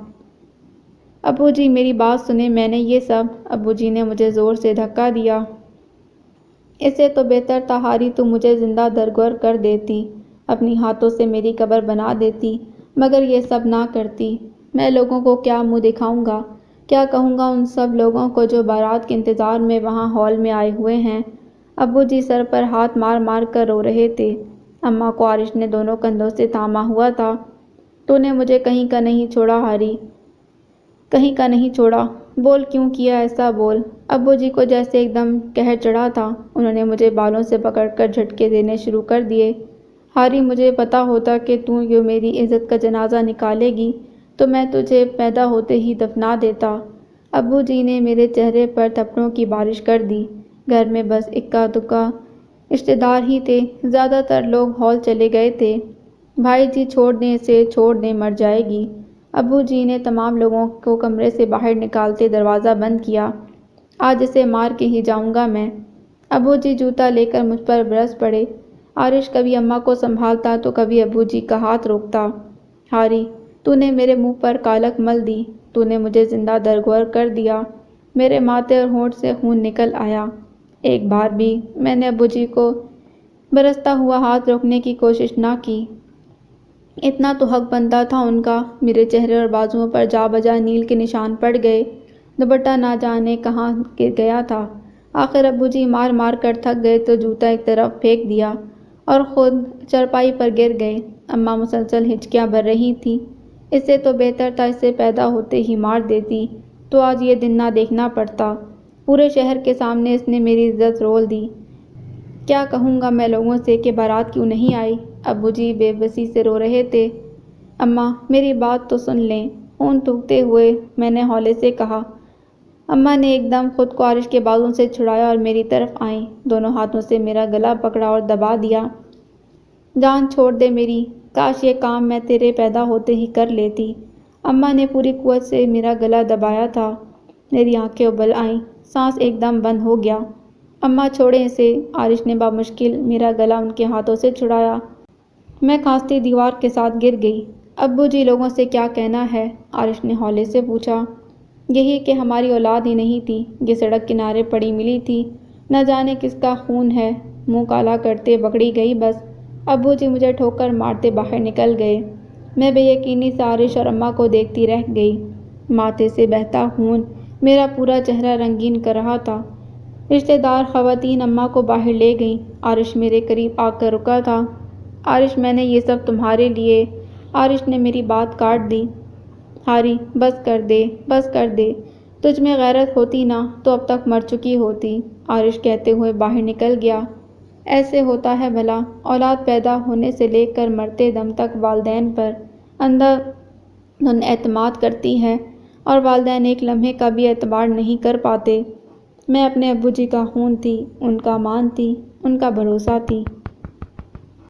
ابو جی میری بات سنیں، میں نے یہ سب… ابو جی نے مجھے زور سے دھکا دیا۔ اس سے تو بہتر تھا ہاری تو مجھے زندہ درگور کر دیتی، اپنی ہاتھوں سے میری قبر بنا دیتی، مگر یہ سب نہ کرتی۔ میں لوگوں کو کیا منہ دکھاؤں گا؟ کیا کہوں گا ان سب لوگوں کو جو بارات کے انتظار میں وہاں ہال میں آئے ہوئے ہیں؟ ابو جی سر پر ہاتھ مار مار کر رو رہے تھے۔ اماں کو عارش نے دونوں کندھوں سے تھاما ہوا تھا۔ تو نے مجھے کہیں کا نہیں چھوڑا ہاری، کہیں کا نہیں چھوڑا۔ بول کیوں کیا ایسا، بول۔ ابو جی کو جیسے ایک دم قہر چڑھا تھا۔ انہوں نے مجھے بالوں سے پکڑ کر جھٹکے دینے شروع کر دیے۔ ہاری مجھے پتا ہوتا کہ تو یوں میری عزت کا جنازہ نکالے گی تو میں تجھے پیدا ہوتے ہی دفنا دیتا۔ ابو جی نے میرے چہرے پر تھپڑوں کی بارش کر دی۔ گھر میں بس اکا دکا رشتہ دار ہی تھے، زیادہ تر لوگ ہال چلے گئے تھے۔ بھائی جی چھوڑ دیں اسے، چھوڑ دیں، مر جائے گی۔ ابو جی نے تمام لوگوں کو کمرے سے باہر نکالتے دروازہ بند کیا۔ آج اسے مار کے ہی جاؤں گا میں۔ ابو جی جوتا لے کر مجھ پر برس پڑے۔ عارش کبھی اماں کو سنبھالتا تو کبھی ابو جی کا ہاتھ روکتا۔ ہاری، تو نے میرے منہ پر کالک مل دی، تو نے مجھے زندہ درگور کر دیا۔ میرے ماتھے اور ہونٹ سے خون نکل آیا۔ ایک بار بھی میں نے ابو جی کو برستا ہوا ہاتھ روکنے کی کوشش نہ کی۔ اتنا تو حق بنتا تھا ان کا۔ میرے چہرے اور بازوؤں پر جا بجا نیل کے نشان پڑ گئے۔ دوپٹہ نہ جانے کہاں گر گیا تھا۔ آخر ابو جی مار مار کر تھک گئے تو جوتا ایک طرف پھینک دیا اور خود چارپائی پر گر گئے۔ اماں مسلسل ہچکیاں بھر رہی تھیں۔ اس سے تو بہتر تھا اسے پیدا ہوتے ہی مار دیتی تو آج یہ دن نہ دیکھنا پڑتا۔ پورے شہر کے سامنے اس نے میری عزت رول دی۔ کیا کہوں گا میں لوگوں سے کہ بارات کیوں نہیں آئی؟ ابو جی بے بسی سے رو رہے تھے۔ اماں میری بات تو سن لیں، خون تھوکتے ہوئے میں نے ہولے سے کہا۔ اماں نے ایک دم خود کو عارش کے بازوں سے چھڑایا اور میری طرف آئیں۔ دونوں ہاتھوں سے میرا گلا پکڑا اور دبا دیا۔ جان چھوڑ دے میری، کاش یہ کام میں تیرے پیدا ہوتے ہی کر لیتی۔ اماں نے پوری قوت سے میرا گلا دبایا تھا۔ میری آنکھیں ابل آئیں، سانس ایک دم بند ہو گیا۔ اماں چھوڑیں اسے۔ عارش نے بامشکل میرا گلا ان کے ہاتھوں سے چھڑایا۔ میں کھانستی دیوار کے ساتھ گر گئی۔ ابو جی لوگوں سے کیا کہنا ہے؟ عارش نے ہولے سے پوچھا۔ یہی کہ ہماری اولاد ہی نہیں تھی، یہ سڑک کنارے پڑی ملی تھی، نہ جانے کس کا خون ہے۔ منہ کالا کرتے پکڑی گئی بس۔ ابو جی مجھے ٹھوکر مارتے باہر نکل گئے۔ میں بے یقینی سے عارش اور اماں کو دیکھتی رہ گئی۔ ماتھے سے بہتا خون میرا پورا چہرہ رنگین کر رہا تھا۔ رشتہ دار خواتین اماں کو باہر لے گئیں۔ عارش میرے قریب آ کر رکا تھا۔ عارش میں نے یہ سب تمہارے لیے… عارش نے میری بات کاٹ دی۔ ہاری بس کر دے، بس کر دے، تجھ میں غیرت ہوتی نا تو اب تک مر چکی ہوتی، عارش کہتے ہوئے باہر نکل گیا۔ ایسے ہوتا ہے بھلا، اولاد پیدا ہونے سے لے کر مرتے دم تک والدین پر اندھا دھند اعتماد کرتی ہے اور والدین ایک لمحے کا بھی اعتبار نہیں کر پاتے۔ میں اپنے ابو جی کا خون تھی، ان کا مان تھی، ان کا بھروسہ تھی۔